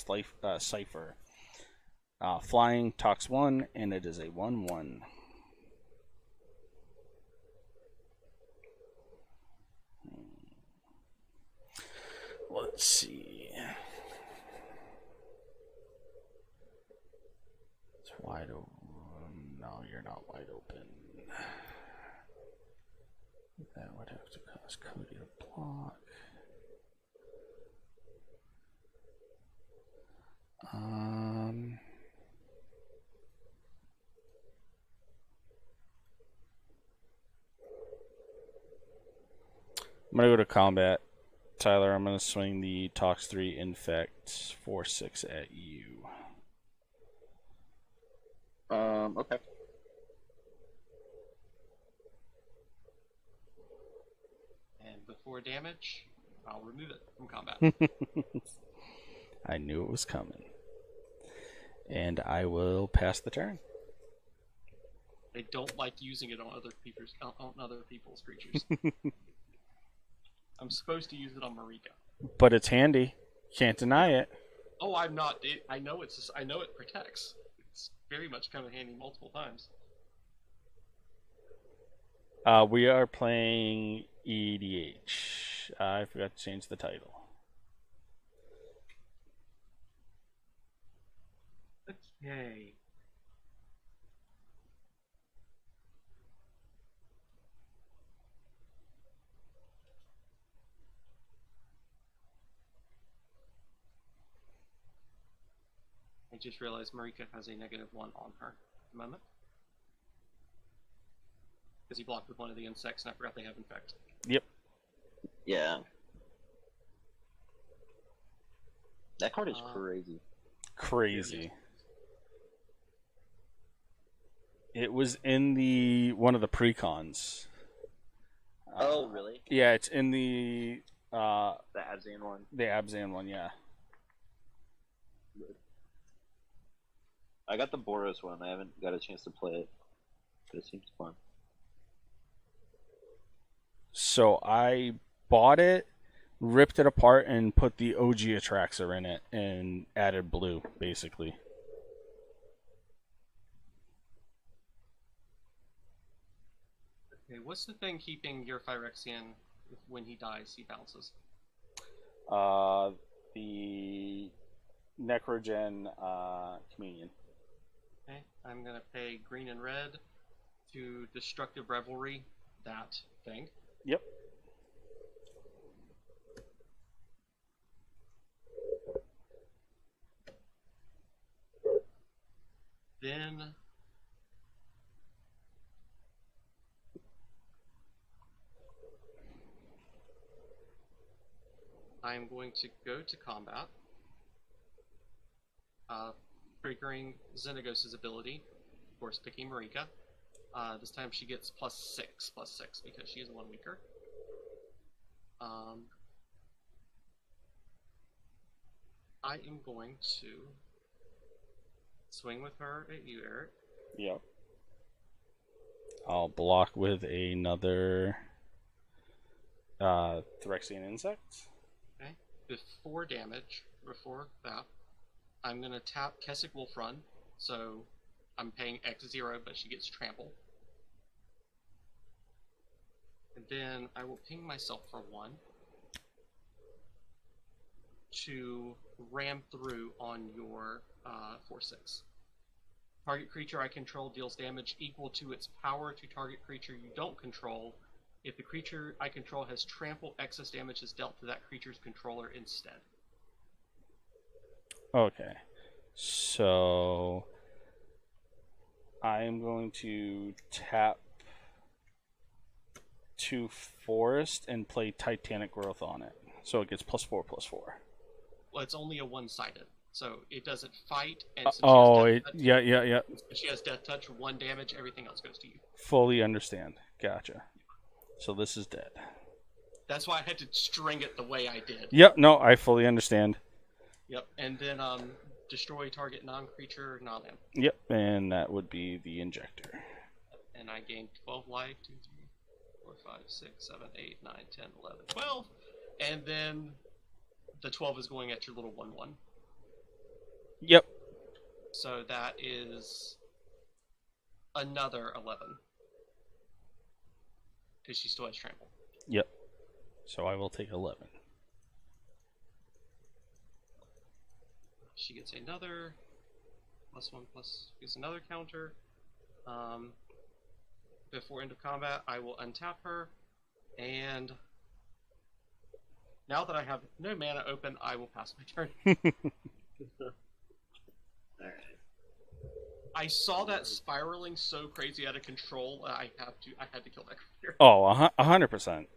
Cipher. Flying talks 1, and it is a 1/1. Let's see. It's wide open. No, you're not wide open. That would have to cause Cody to block. I'm gonna go to combat. Tyler, I'm gonna swing the Tox 3 Infect 4/6 at you. Okay. And before damage, I'll remove it from combat. I knew it was coming. And I will pass the turn. I don't like using it on other people's creatures. I'm supposed to use it on Marika. But it's handy. Can't deny it. Oh, I'm not. I know I know it protects. It's very much come in handy multiple times. We are playing EDH. I forgot to change the title. Okay. I just realized Marika has a -1 on her at the moment. Because he blocked with one of the insects, and I forgot they have infect. Yep. Yeah. That card is crazy. Crazy. It was in one of the precons. Oh, really? Yeah, it's in the Abzan one. The Abzan one, yeah. I got the Boros one. I haven't got a chance to play it, but it seems fun. So I bought it, ripped it apart, and put the OG Atraxa in it, and added blue, basically. Okay, what's the thing keeping your Phyrexian, when he dies, he bounces? The Necrogen Communion. Okay, I'm gonna pay green and red to Destructive Revelry, that thing. Yep. Then I'm going to go to combat, triggering Xenagos' ability, of course picking Marika. This time she gets +6 because she is one weaker. I am going to swing with her at you, Eric. Yep. I'll block with another Phyrexian insect. Okay. Before that, I'm going to tap Kessick Wolfrun, so I'm paying X0, but she gets trample. And then I will ping myself for 1 to ram through on your 4/6. Target creature I control deals damage equal to its power to target creature you don't control. If the creature I control has trample, excess damage is dealt to that creature's controller instead. Okay. So I am going to tap 2 Forest and play Titanic Growth on it. So it gets +4/+4. Well, it's only a one-sided, so it doesn't fight. And since yeah. If she has Death Touch, 1 damage, everything else goes to you. Fully understand. Gotcha. So this is dead. That's why I had to string it the way I did. Yep, no, I fully understand. Yep, and then destroy target non-creature, non-land. Yep, and that would be the Injector. And I gained 12 life, 2, 3, 4, 5, 6, 7, 8, 9, 10, 11, 12. And then the 12 is going at your little 1/1. Yep. So that is another 11. Because she still has trample. Yep. So I will take 11. She gets another +1 gets another counter. Before end of combat, I will untap her, and now that I have no mana open, I will pass my turn. Alright. I saw that spiraling so crazy out of control. I had to kill that creature. Oh, 100%.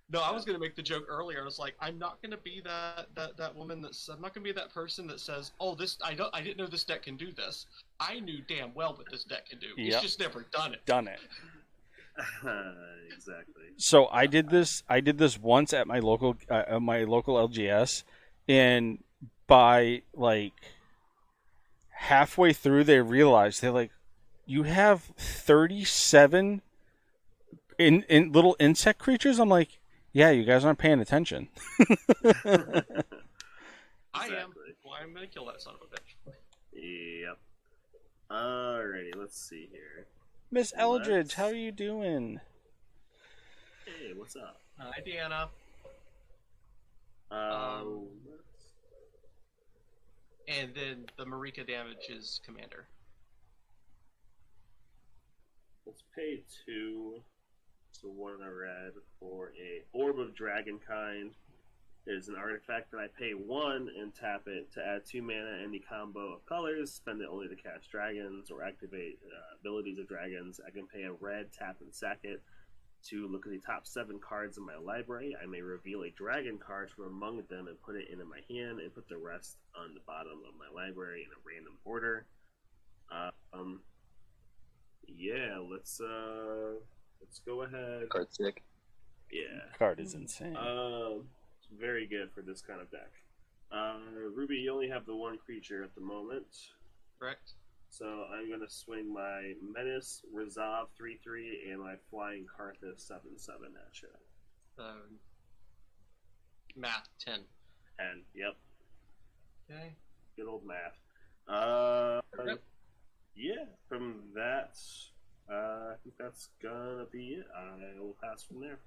No, I was gonna make the joke earlier. I was like, I'm not gonna be that woman I'm not gonna be that person that says, "Oh, I didn't know this deck can do this." I knew damn well what this deck can do. Yep. It's just never done it. Exactly. So I did this once at my local LGS, and by like halfway through they realize they're like, you have 37 in little insect creatures. I'm like, yeah, you guys aren't paying attention. I am. Well, I'm gonna kill that son of a bitch. Yep. Alrighty, let's see here. Miss Eldridge, how are you doing? Hey, what's up? Hi, Deanna. And then the Marika damage is commander. Let's pay 2, so 1 in a red, for a Orb of Dragonkind. It is an artifact that I pay 1 and tap it to add 2 mana any combo of colors, spend it only to cast dragons or activate abilities of dragons. I can pay a red, tap and sack it to look at the top 7 cards in my library. I may reveal a dragon card from among them and put it into my hand and put the rest on the bottom of my library in a random order. Yeah, let's go ahead. Card sick. Yeah. Card is insane. It's very good for this kind of deck. Ruby, you only have the 1 creature at the moment. Correct. So I'm going to swing my Menace, Resolve 3/3, and my Flying Karthus 7/7 at you. Math 10. And, yep. Okay. Good old math. Yep. Yeah, from that, I think that's gonna be it. I will pass from there.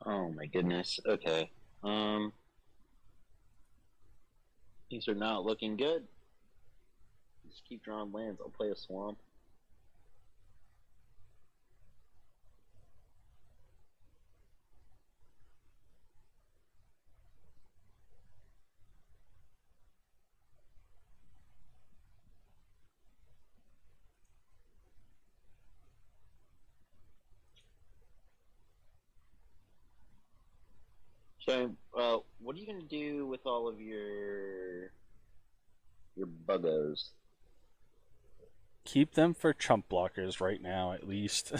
Oh my goodness. Okay. Things are not looking good. Just keep drawing lands. I'll play a swamp. So, what are you gonna do with all of your buggos? Keep them for chump blockers right now, at least.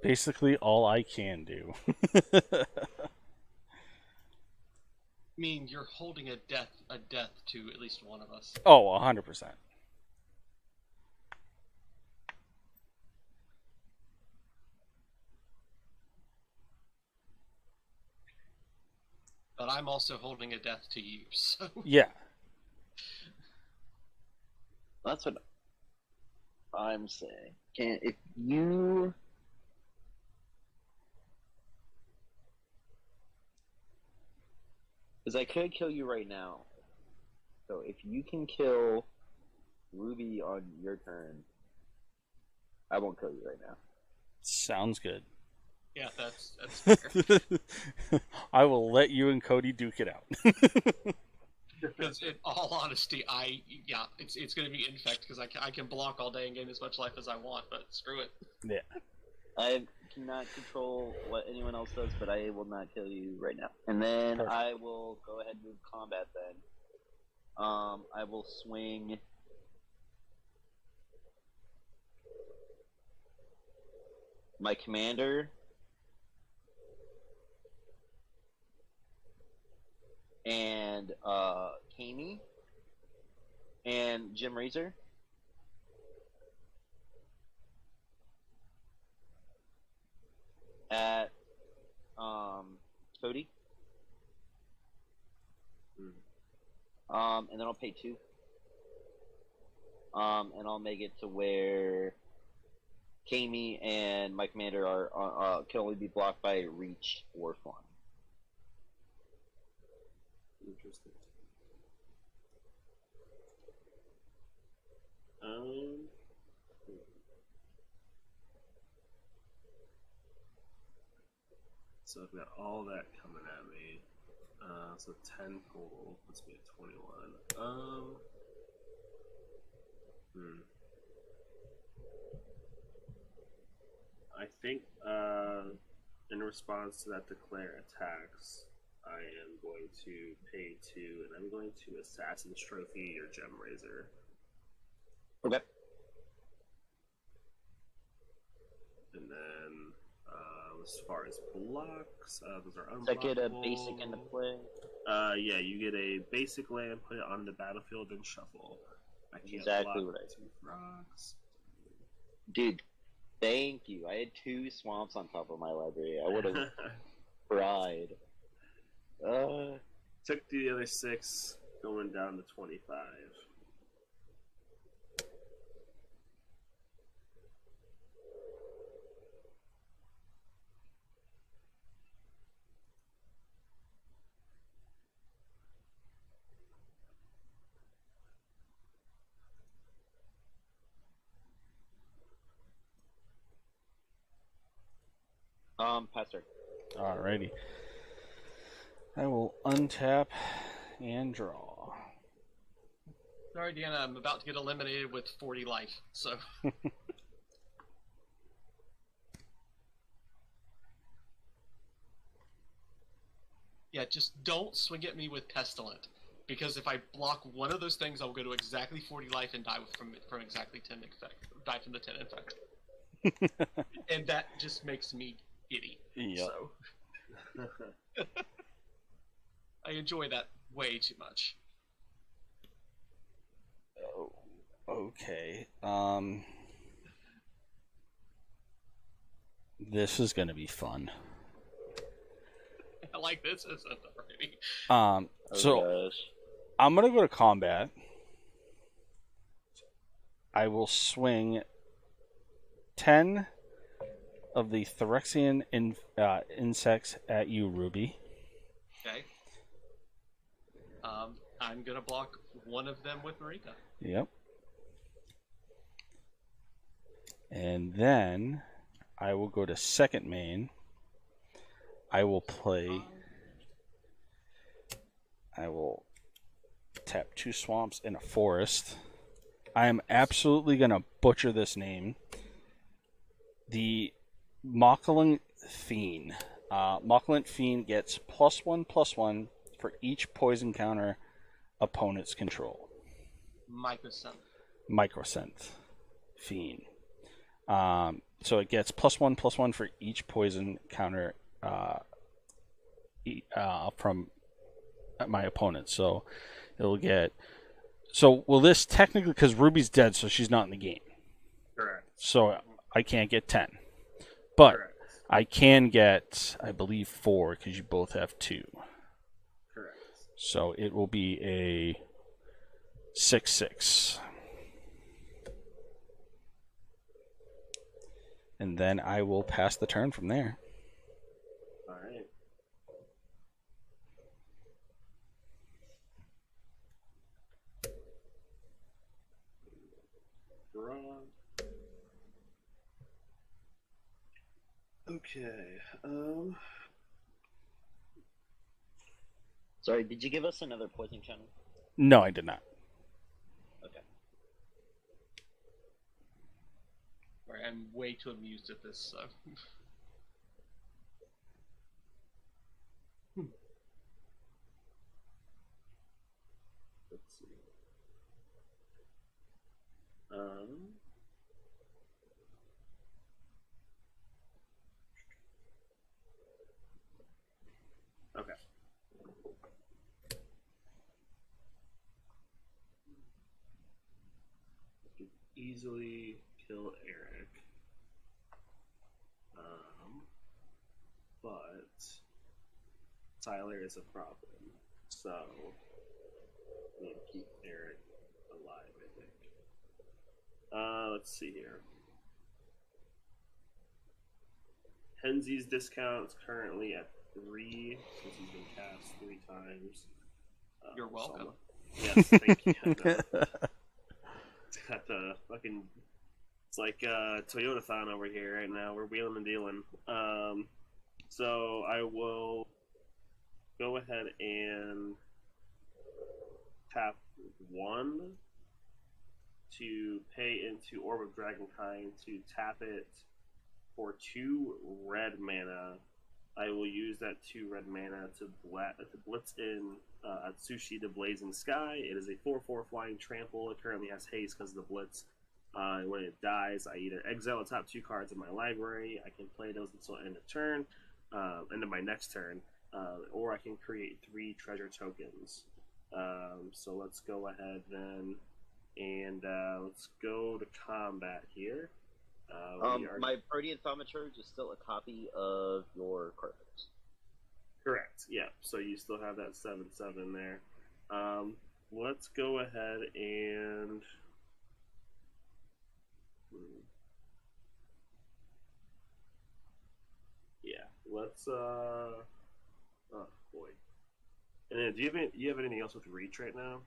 Basically all I can do. I mean, you're holding a death to at least one of us. Oh, 100%. But I'm also holding a death to you, so... Yeah. That's what I'm saying. If you... Because I could kill you right now. So if you can kill Ruby on your turn, I won't kill you right now. Sounds good. Yeah, that's fair. I will let you and Cody duke it out. Because in all honesty, it's going to be infect because I can block all day and gain as much life as I want, but screw it. Yeah. I cannot control what anyone else does, but I will not kill you right now. And then Perfect. I will go ahead and move combat then. I will swing my commander and Kami and Jim Razor. At Cody. And then I'll pay 2. And I'll make it to where Kami and my commander are can only be blocked by reach or flying. Interesting. So I've got all that coming at me. So 10 total puts me at 21. I think in response to that declare attacks, I am going to pay 2, and I'm going to Assassin's Trophy or Gem Razor. Okay. And then as far as blocks, those are unblockable. Does that get a basic into play? Yeah, you get a basic land, put it on the battlefield, and shuffle. I can't Exactly block right. 2 rocks. Dude, thank you. I had 2 swamps on top of my library. I would have cried. Took the other 6, going down to 25. Pastor. Alrighty. I will untap and draw. Sorry, Deanna, I'm about to get eliminated with 40 life, so... Yeah, just don't swing at me with Pestilent, because if I block one of those things, I'll go to exactly 40 life and die from exactly 10 infect. Die from the 10 infect. And that just makes me giddy. Yep. So... I enjoy that way too much. Oh, okay. This is gonna be fun. I like this as already. So Gosh. I'm gonna go to combat. I will swing 10 of the Phyrexian insects at you, Ruby. Okay. I'm gonna block one of them with Marika. Yep. And then I will go to second main. I will play. I will tap 2 swamps and a forest. I am absolutely gonna butcher this name. The Mockeling Fiend. Mockeling Fiend gets +1/+1 for each poison counter opponents control. Microsynth Fiend. So it gets +1/+1 for each poison counter from my opponent. So it'll get. So will this technically, because Ruby's dead, so she's not in the game. Correct. So I can't get 10, but Correct. I can get, I believe, 4 because you both have 2. Correct. So it will be a 6/6. And then I will pass the turn from there. All right. Draw. Okay. Sorry, did you give us another poison channel? No, I did not. Okay. Sorry, I'm way too amused at this. So. Let's see. Okay. Easily kill Eric. But Tyler is a problem. So we need to keep Eric alive, I think. Let's see here. Henzy's discount is currently at 3 since he's been cast 3 times. You're welcome. Yes, thank you. It's got the fucking. It's like Toyota-thon over here right now. We're wheeling and dealing. So I will go ahead and tap 1 to pay into Orb of Dragonkind to tap it for 2 red mana. I will use that 2 red mana to blitz in Atsushi the Blazing Sky. It is a 4/4 flying trample. It currently has haste because of the blitz. When it dies, I either exile the top 2 cards of my library. I can play those until end of turn, end of my next turn, or I can create 3 treasure tokens. So let's go ahead then, and let's go to combat here. My Protean Thaumaturge is still a copy of your cards. Correct. Yeah. So you still have that 7/7 there. Let's go ahead and. Yeah. Let's. Oh boy. And then, do you have anything else with reach right now?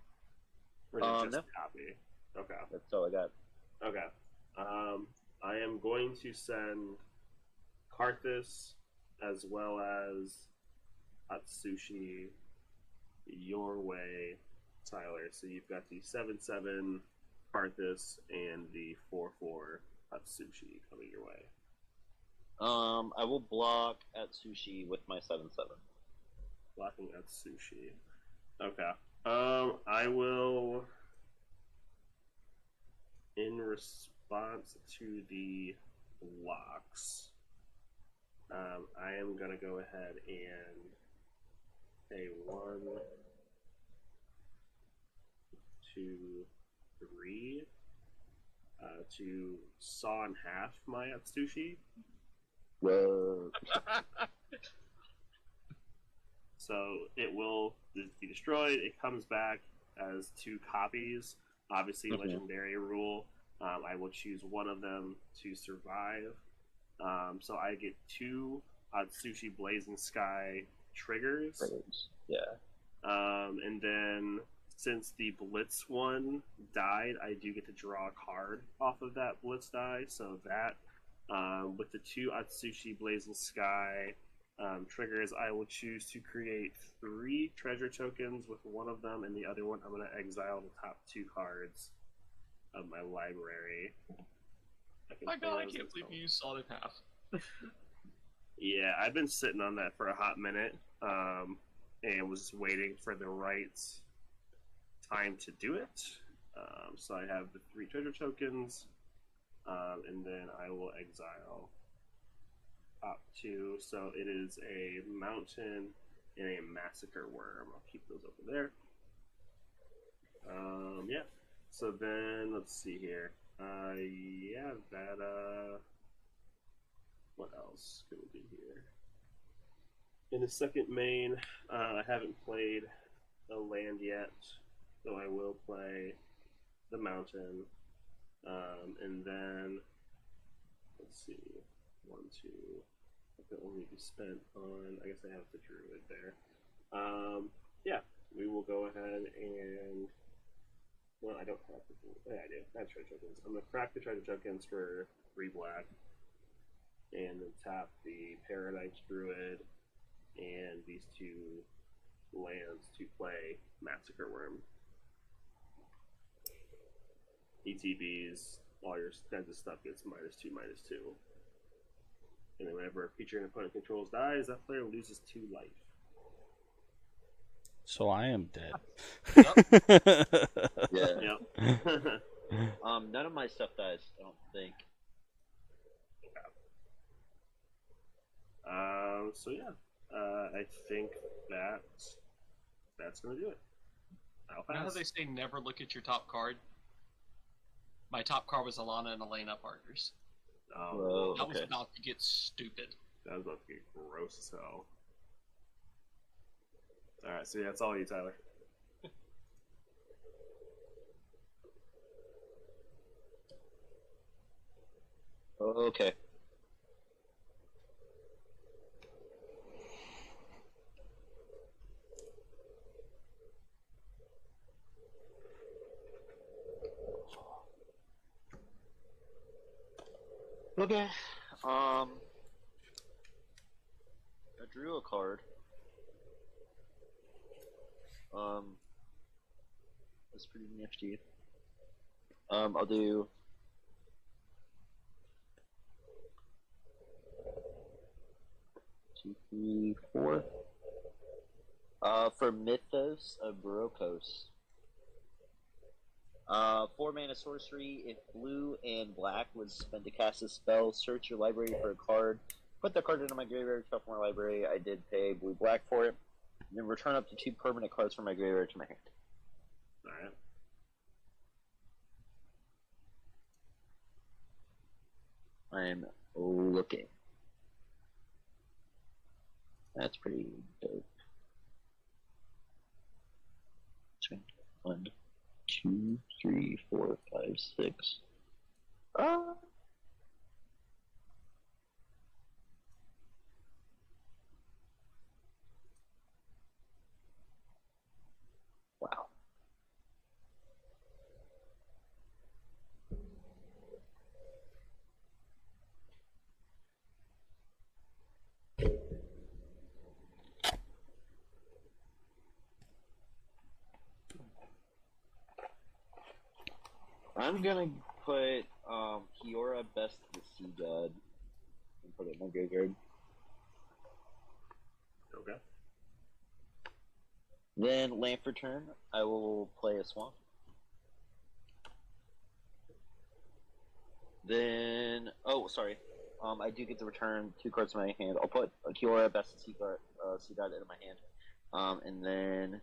Or is it just No. copy? Okay. That's all I got. Okay. I am going to send Karthus as well as Atsushi your way, Tyler. So you've got the 7/7 Karthus and the 4/4 Atsushi coming your way. I will block at Sushi with my 7/7. Blocking Atsushi. Okay. I will, in response to the blocks, I am gonna go ahead and pay 1, 2, 3 to saw in half my Atsushi. Whoa. So it will be destroyed. It comes back as 2 copies. Obviously, legendary rule. I will choose one of them to survive. So I get 2 Atsushi Blazing Sky triggers. Yeah. And then since the Blitz one died, I do get to draw a card off of that Blitz die. So that, with the 2 Atsushi Blazing Sky triggers, I will choose to create 3 treasure tokens with one of them, and the other one I'm going to exile the top 2 cards of my library. My god, I can't believe you saw it in half. Yeah, I've been sitting on that for a hot minute, and was just waiting for the right time to do it. So I have the 3 treasure tokens, and then I will exile top 2. So it is a mountain and a massacre worm. I'll keep those over there. Yeah. So then let's see here. Yeah, that. What else can we do here? In the second main, I haven't played a land yet, so I will play the mountain. And then, let's see, 1, 2, I can only be spent on, I guess I have the druid there. Yeah, we will go ahead and, well, I don't have the, yeah, I do, I have treasure tokens. I'm going to crack the treasure tokens for 3 black, and then tap the Paradise Druid and these 2 lands to play Massacre Worm. ETBs, all your kinds of stuff gets -2/-2. And then whenever a creature an opponent controls dies, that player loses 2 life. So I am dead. Yeah. Yep. None of my stuff dies, I don't think. So yeah, I think that's gonna do it. I'll You know how pass. they say never look at your top card? My top card was Alana and Elena Partners. Oh, That was Okay. about to get stupid. that was about to get gross as hell. All right, so yeah, that's all you, Tyler. Okay. Okay. I drew a card. That's pretty nifty. I'll do 2, 3, 4. For Mythos of Brokos. Four mana sorcery. If blue and black was spent to cast a spell, search your library for a card. Put that card into my graveyard, shuffle my library. I did pay blue black for it. And then return up to 2 permanent cards from my graveyard to my hand. Alright. I'm looking. That's pretty dope. 1, 2, 3, 4, 5, 6. Wow. I'm gonna put Kiora Best of the Sea God and put it in my graveyard. Okay. Then land for turn, I will play a swamp. Then I do get to return 2 cards to my hand. I'll put a Kiora Best of Sea God into my hand. And then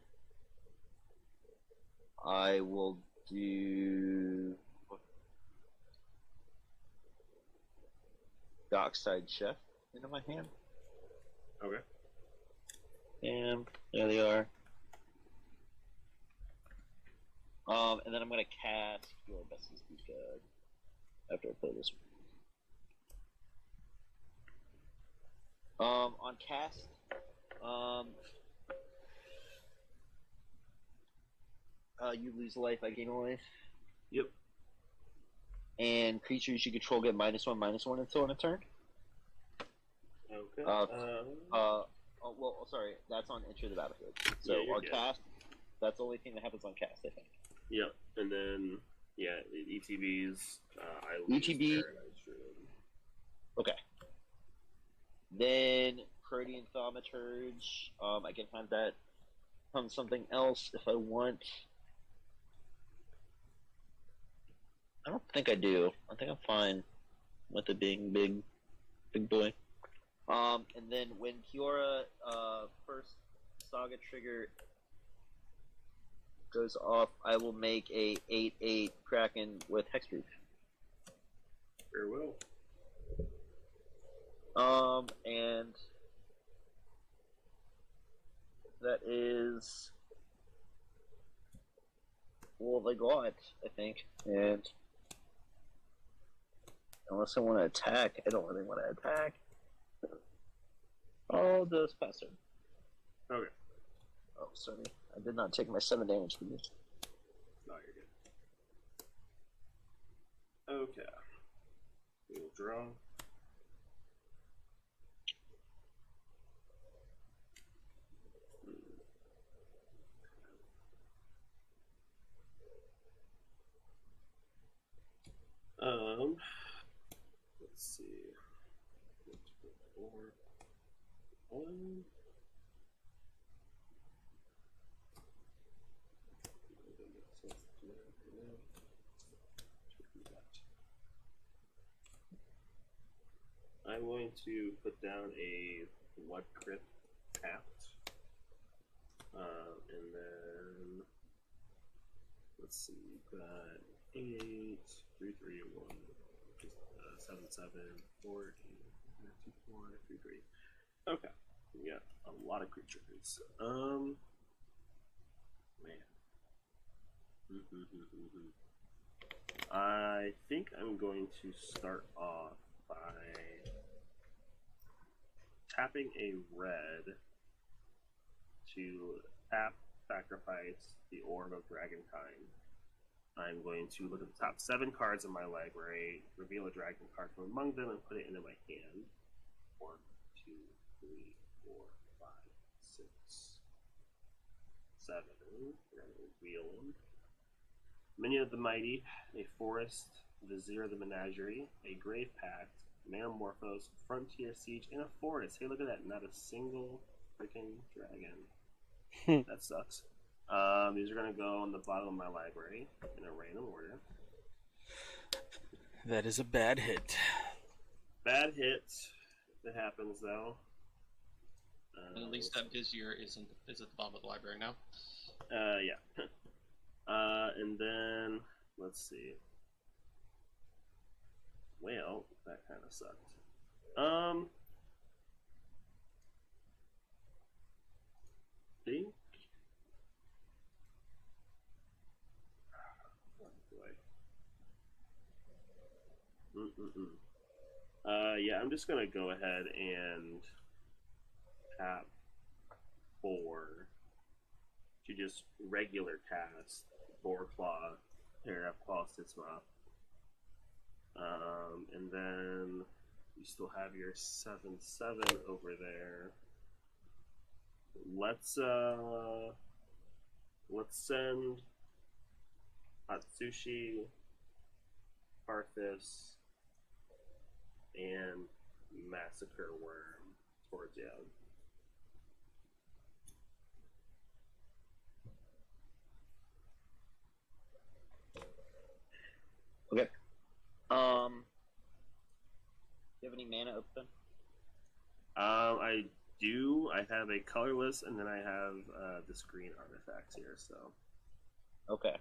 I will do Dockside Chef into my hand. Okay. And there they are. And then I'm gonna cast your Best of Speed God after I play this one. On cast, you lose a life, I gain a life. Yep. And creatures you control get -1/-1 until end of turn. Okay. Well, sorry, that's on Enter the Battlefield. So Yeah, you're on good. cast, that's the only thing that happens on cast, I think. Yep. And then, yeah, ETBs, I lose ETB. Paradise Druid. Okay. Then Protean Thaumaturge, I can have that on something else if I want. I don't think I do. I think I'm fine with it being big boy. And then when Kiora first Saga trigger goes off, I will make a 8/8 Kraken with Hexproof. Very well. And that is all they got, I think. And unless I want to attack, I don't really want to attack. I'll just pass it. Okay. Oh, sorry. I did not take my 7 damage from this. No, you're good. Okay. We'll draw. Let's see. 4, 1. I'm going to put down a Blood Crypt tapped. And then let's see, we've got 8, 3, 3, 1, 7, 7, 4, 8, 2, 4, 3, 3. Okay, we got a lot of creatures. Man. I think I'm going to start off by tapping a red to tap, sacrifice the Orb of Dragonkind. I'm going to look at the top 7 cards in my library, reveal a dragon card from among them, and put it into my hand. 1, 2, 3, 4, 5, 6, 7. We're going to reveal them. Minion of the Mighty, a Forest, Vizier the Menagerie, a Grave Pact, Metamorphose, Frontier Siege, and a Forest. Hey, look at that. Not a single freaking dragon. That sucks. These are going to go on the bottom of my library in a random order. That is a bad hit. Bad hit. It happens, though. And at least that Vizier is at the bottom of the library now. Yeah. And then, let's see. Well, that kind of sucked. Think. Oh, boy. Yeah, I'm just gonna go ahead and tap 4 to just regular cast Claw, pair up Claw Stitsma. And then you still have your 7/7 over there. Let's send Atsushi, Arthas, and Massacre Worm towards you. Okay. Do you have any mana open? I do. I have a colorless, and then I have this green artifacts here. So Okay.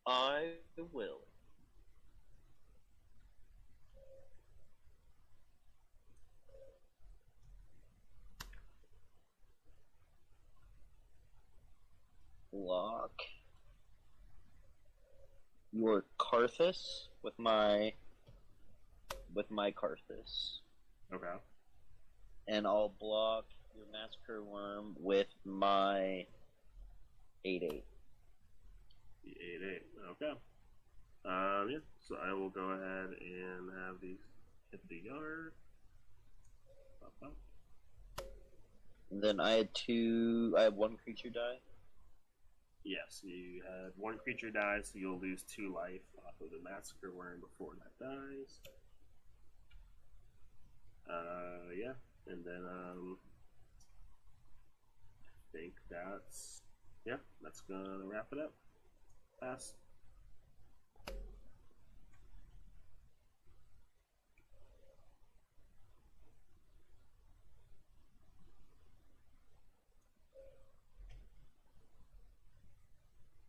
I will. Block your Karthus with my Karthus. okay, And I'll block your Massacre Worm with my 8/8. the 8/8. Okay. Yeah. So I will go ahead and have these hit the yard. Pop, pop. And then I have one creature die. Yes, you had one creature die, so you'll lose 2 life off of the Massacre Worm before that dies. Yeah, and then I think that's gonna wrap it up. Pass.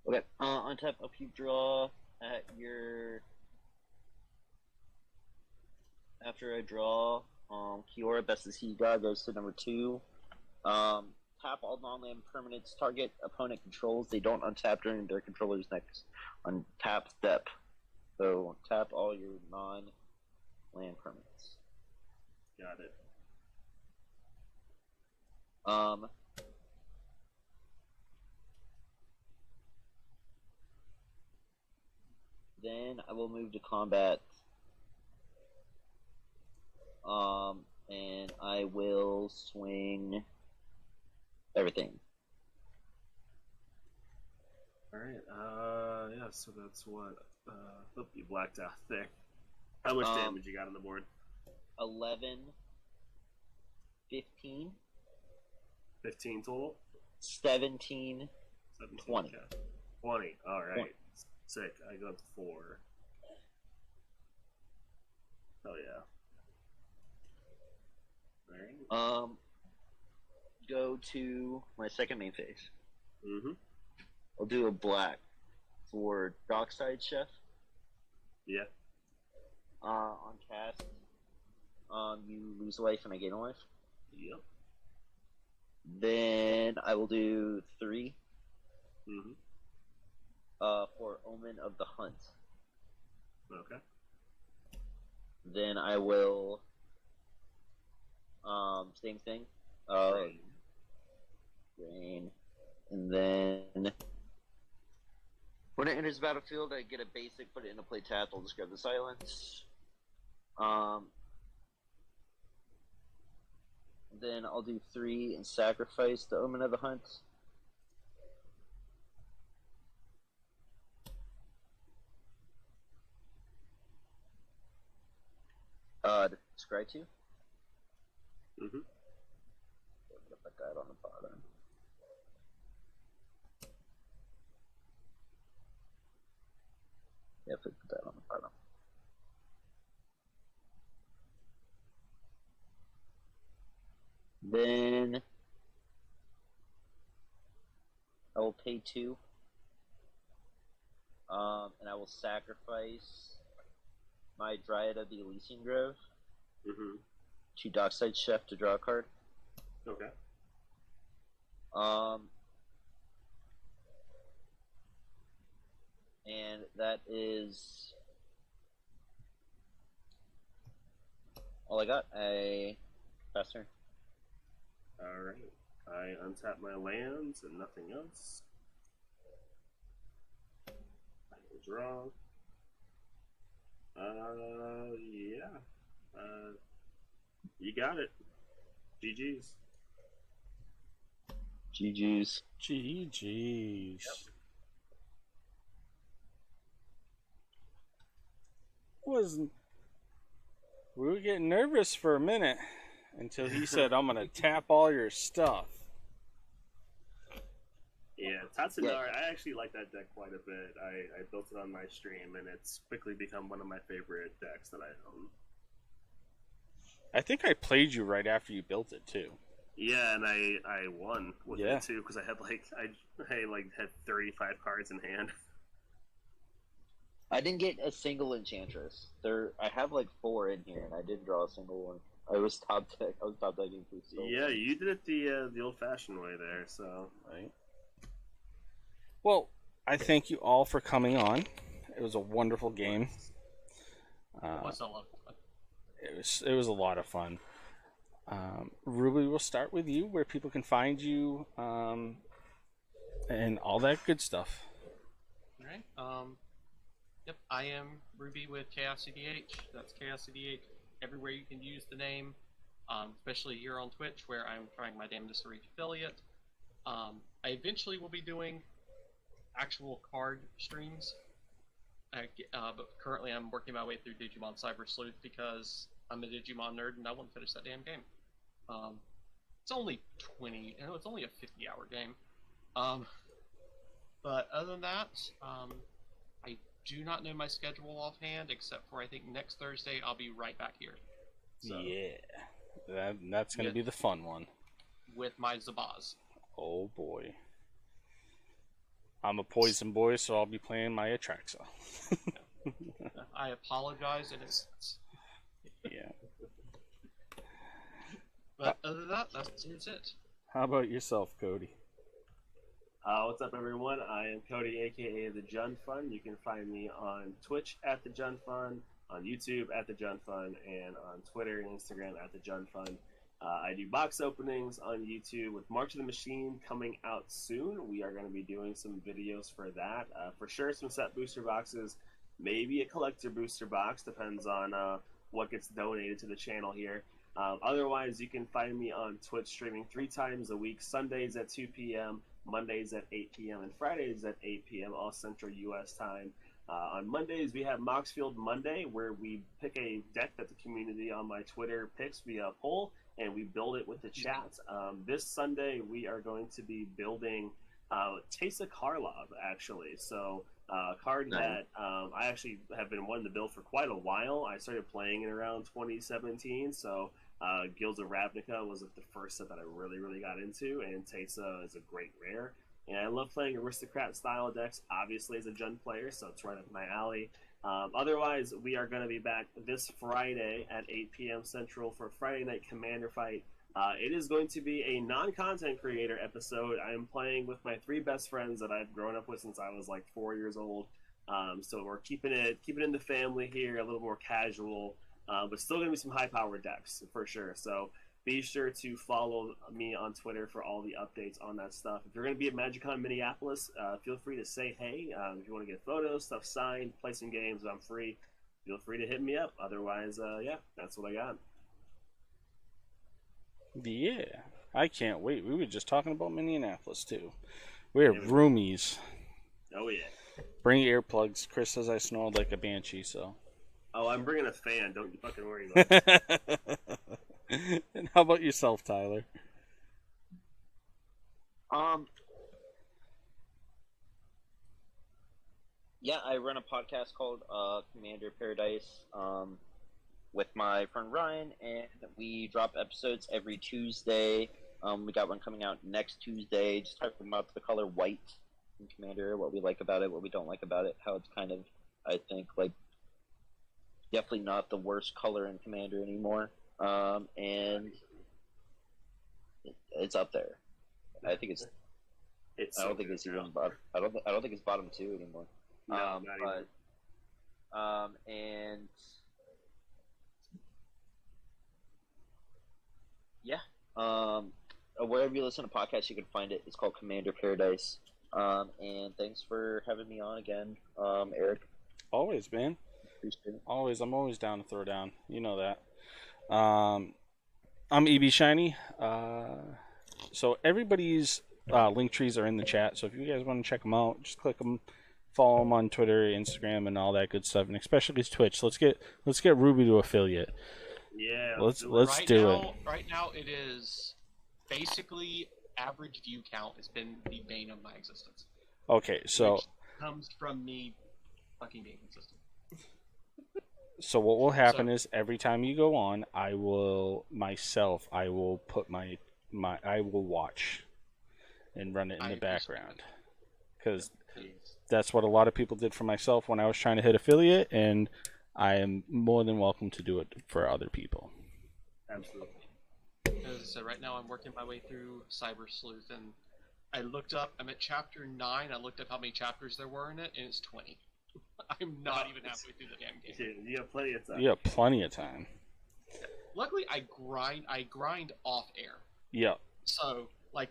Okay. Untap upkeep draw at your. After I draw, Kiora, Best of Sea God goes to number 2. Tap all non-land permanents target opponent controls. They don't untap during their controller's next untap step. So tap all your non-land permanents. Got it. Then I will move to combat. And I will swing everything. Alright, yeah, so that's what, hope you blacked out there. How much damage you got on the board? 11, 15, 15 total? 17, 17, 20. Okay. 20, alright. 20. Sick, I got 4. Hell yeah. Alright. Go to my second main phase. Mm-hmm. I'll do a black for Dockside Chef. Yeah. On cast, you lose a life and I gain a life. Yep. Then I will do 3. Mm-hmm. For Omen of the Hunt. Okay. Then I will, same thing. Rain. And then when it enters the battlefield, I get a basic, put it in a play tap. I'll just grab the silence. Then I'll do 3 and sacrifice the Omen of the Hunt. Scry 2. Mm-hmm. Put that guy on the bottom. put that on the bottom. Then I will pay 2. And I will sacrifice my Dryad of the Elysian Grove to Dockside Chef to draw a card. Okay. And that is all I got. A pass turn. Alright. I untap my lands and nothing else. I will draw. Yeah. You got it. GG's. GG's. GG's. Yep. We were getting nervous for a minute until he said, "I'm gonna tap all your stuff." Yeah, Tatsunari, I actually like that deck quite a bit. I built it on my stream, and it's quickly become one of my favorite decks that I own. I think I played you right after you built it too. Yeah, and I won with it too because I had I had 35 cards in hand. I didn't get a single Enchantress. I have like 4 in here, and I didn't draw a single one. I was top decking through. Yeah, you did it the old-fashioned way there. So right. Well, I thank you all for coming on. It was a wonderful game. It was a lot of fun. It was a lot of fun. Ruby, we'll start with you, where people can find you, and all that good stuff. All right. Yep, I am Ruby with Chaos CDH. That's Chaos CDH everywhere you can use the name, especially here on Twitch, where I'm trying my damnedest to reach affiliate. I eventually will be doing actual card streams, but currently I'm working my way through Digimon Cyber Sleuth because I'm a Digimon nerd and I want to finish that damn game. It's only it's only a 50-hour game. But other than that, I do not know my schedule offhand, except for I think next Thursday I'll be right back here. So, yeah, that's going to be the fun one. With my Zabaz. Oh boy. I'm a Poison Boy, so I'll be playing my Atraxa. I apologize in advance. Yeah. But other than that, that's it. How about yourself, Cody? What's up, everyone? I am Cody, aka The Jun Fun. You can find me on Twitch at The Jun Fun, on YouTube at The Jun Fun, and on Twitter and Instagram at The Jun Fun. I do box openings on YouTube with March of the Machine coming out soon. We are going to be doing some videos for that. For sure, some set booster boxes, maybe a collector booster box, depends on what gets donated to the channel here. Otherwise, you can find me on Twitch streaming 3 times a week, Sundays at 2 p.m., Mondays at 8 p.m., and Fridays at 8 p.m., all Central U.S. time. On Mondays, we have Moxfield Monday, where we pick a deck that the community on my Twitter picks via poll, and we build it with the chat. This Sunday, we are going to be building Teysa Karlov, actually. So, a card that I actually have been wanting to build for quite a while. I started playing it around 2017, so Guilds of Ravnica was the first set that I really got into, and Teysa is a great rare. And I love playing aristocrat-style decks, obviously, as a Jund player, so it's right up my alley. Otherwise, we are going to be back this Friday at 8 p.m. Central for Friday Night Commander Fight. It is going to be a non-content creator episode. I am playing with my 3 best friends that I've grown up with since I was like 4 years old. So we're keeping it in the family here, a little more casual, but still going to be some high-powered decks for sure. So be sure to follow me on Twitter for all the updates on that stuff. If you're going to be at MagicCon Minneapolis, feel free to say hey. If you want to get photos, stuff signed, play some games, I'm free. Feel free to hit me up. Otherwise, yeah, that's what I got. Yeah, I can't wait. We were just talking about Minneapolis, too. We're roomies. Oh, yeah. Bring earplugs. Chris says I snored like a banshee, so. Oh, I'm bringing a fan. Don't you fucking worry about it. And how about yourself, Tyler? Yeah, I run a podcast called Commander Paradise with my friend Ryan, and we drop episodes every Tuesday. We got one coming out next Tuesday, just talking about the color white in Commander, what we like about it, what we don't like about it, how it's kind of, I think, like, definitely not the worst color in Commander anymore. And it's up there. I think it's. It's I so don't think good it's now. even. I don't think it's bottom two anymore. No, not even. And yeah, wherever you listen to podcasts, you can find it. It's called Commander Paradise. And thanks for having me on again, Eric. Always, man. Appreciate it. Always. I'm always down to throw down. You know that. I'm EB Shiny. So everybody's link trees are in the chat. So if you guys want to check them out, just click them. Follow them on Twitter, Instagram, and all that good stuff, and especially Twitch. Let's get Ruby to affiliate. Yeah. Let's Right do now, it. Right now, it is basically average view count has been the bane of my existence. Okay, so Which comes from me fucking being consistent. so what will happen is every time you go on, I will put my I will watch and run it in the background because that's what a lot of people did for myself when I was trying to hit affiliate, and I am more than welcome to do it for other people. Absolutely. As I said, right now I'm working my way through Cyber Sleuth, and I'm at chapter 9. I looked up how many chapters there were in it, and it's 20. I'm not even halfway through the damn game. You have plenty of time. You have plenty of time. Luckily, I grind off air. Yep. So, like,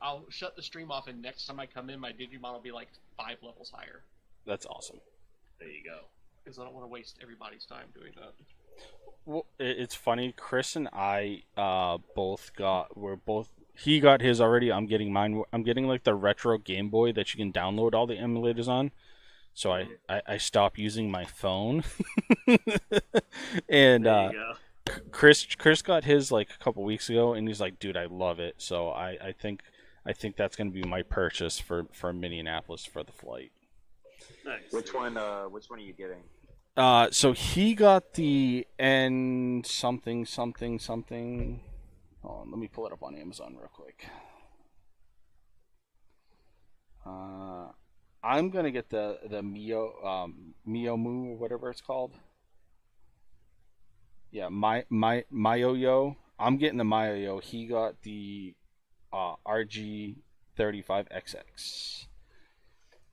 I'll shut the stream off, and next time I come in, my Digimon will be like 5 levels higher. That's awesome. There you go. Because I don't want to waste everybody's time doing that. Well, it's funny. Chris and I he got his already. I'm getting mine. I'm getting like the retro Game Boy that you can download all the emulators on. So I stopped using my phone. And There you go. Chris got his like a couple weeks ago, and he's like, "Dude, I love it." So I think that's gonna be my purchase for Minneapolis for the flight. Nice. Which one are you getting? So he got the N something something something. Oh, let me pull it up on Amazon real quick. I'm gonna get the Miyomu or whatever it's called. Yeah, Mayoyo. I'm getting the Mayoyo. He got the RG35XX.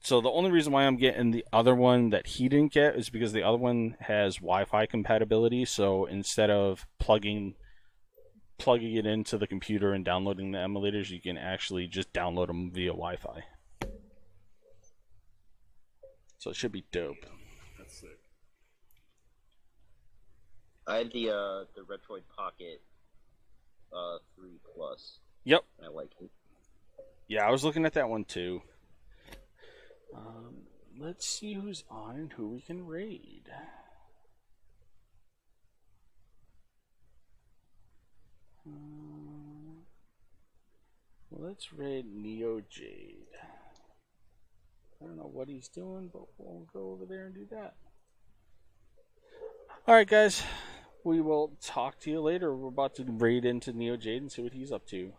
So the only reason why I'm getting the other one that he didn't get is because the other one has Wi-Fi compatibility. So instead of plugging it into the computer and downloading the emulators, you can actually just download them via Wi-Fi. So it should be dope. That's sick. I had the Retroid Pocket 3 Plus. Yep. I like it. Yeah, I was looking at that one too. Let's see who's on and who we can raid. Let's raid Neo Jade. I don't know what he's doing, but we'll go over there and do that. Alright, guys. We will talk to you later. We're about to raid into Neo Jade and see what he's up to.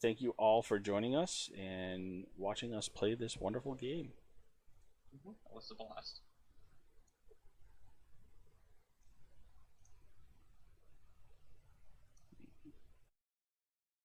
Thank you all for joining us and watching us play this wonderful game. That was a blast.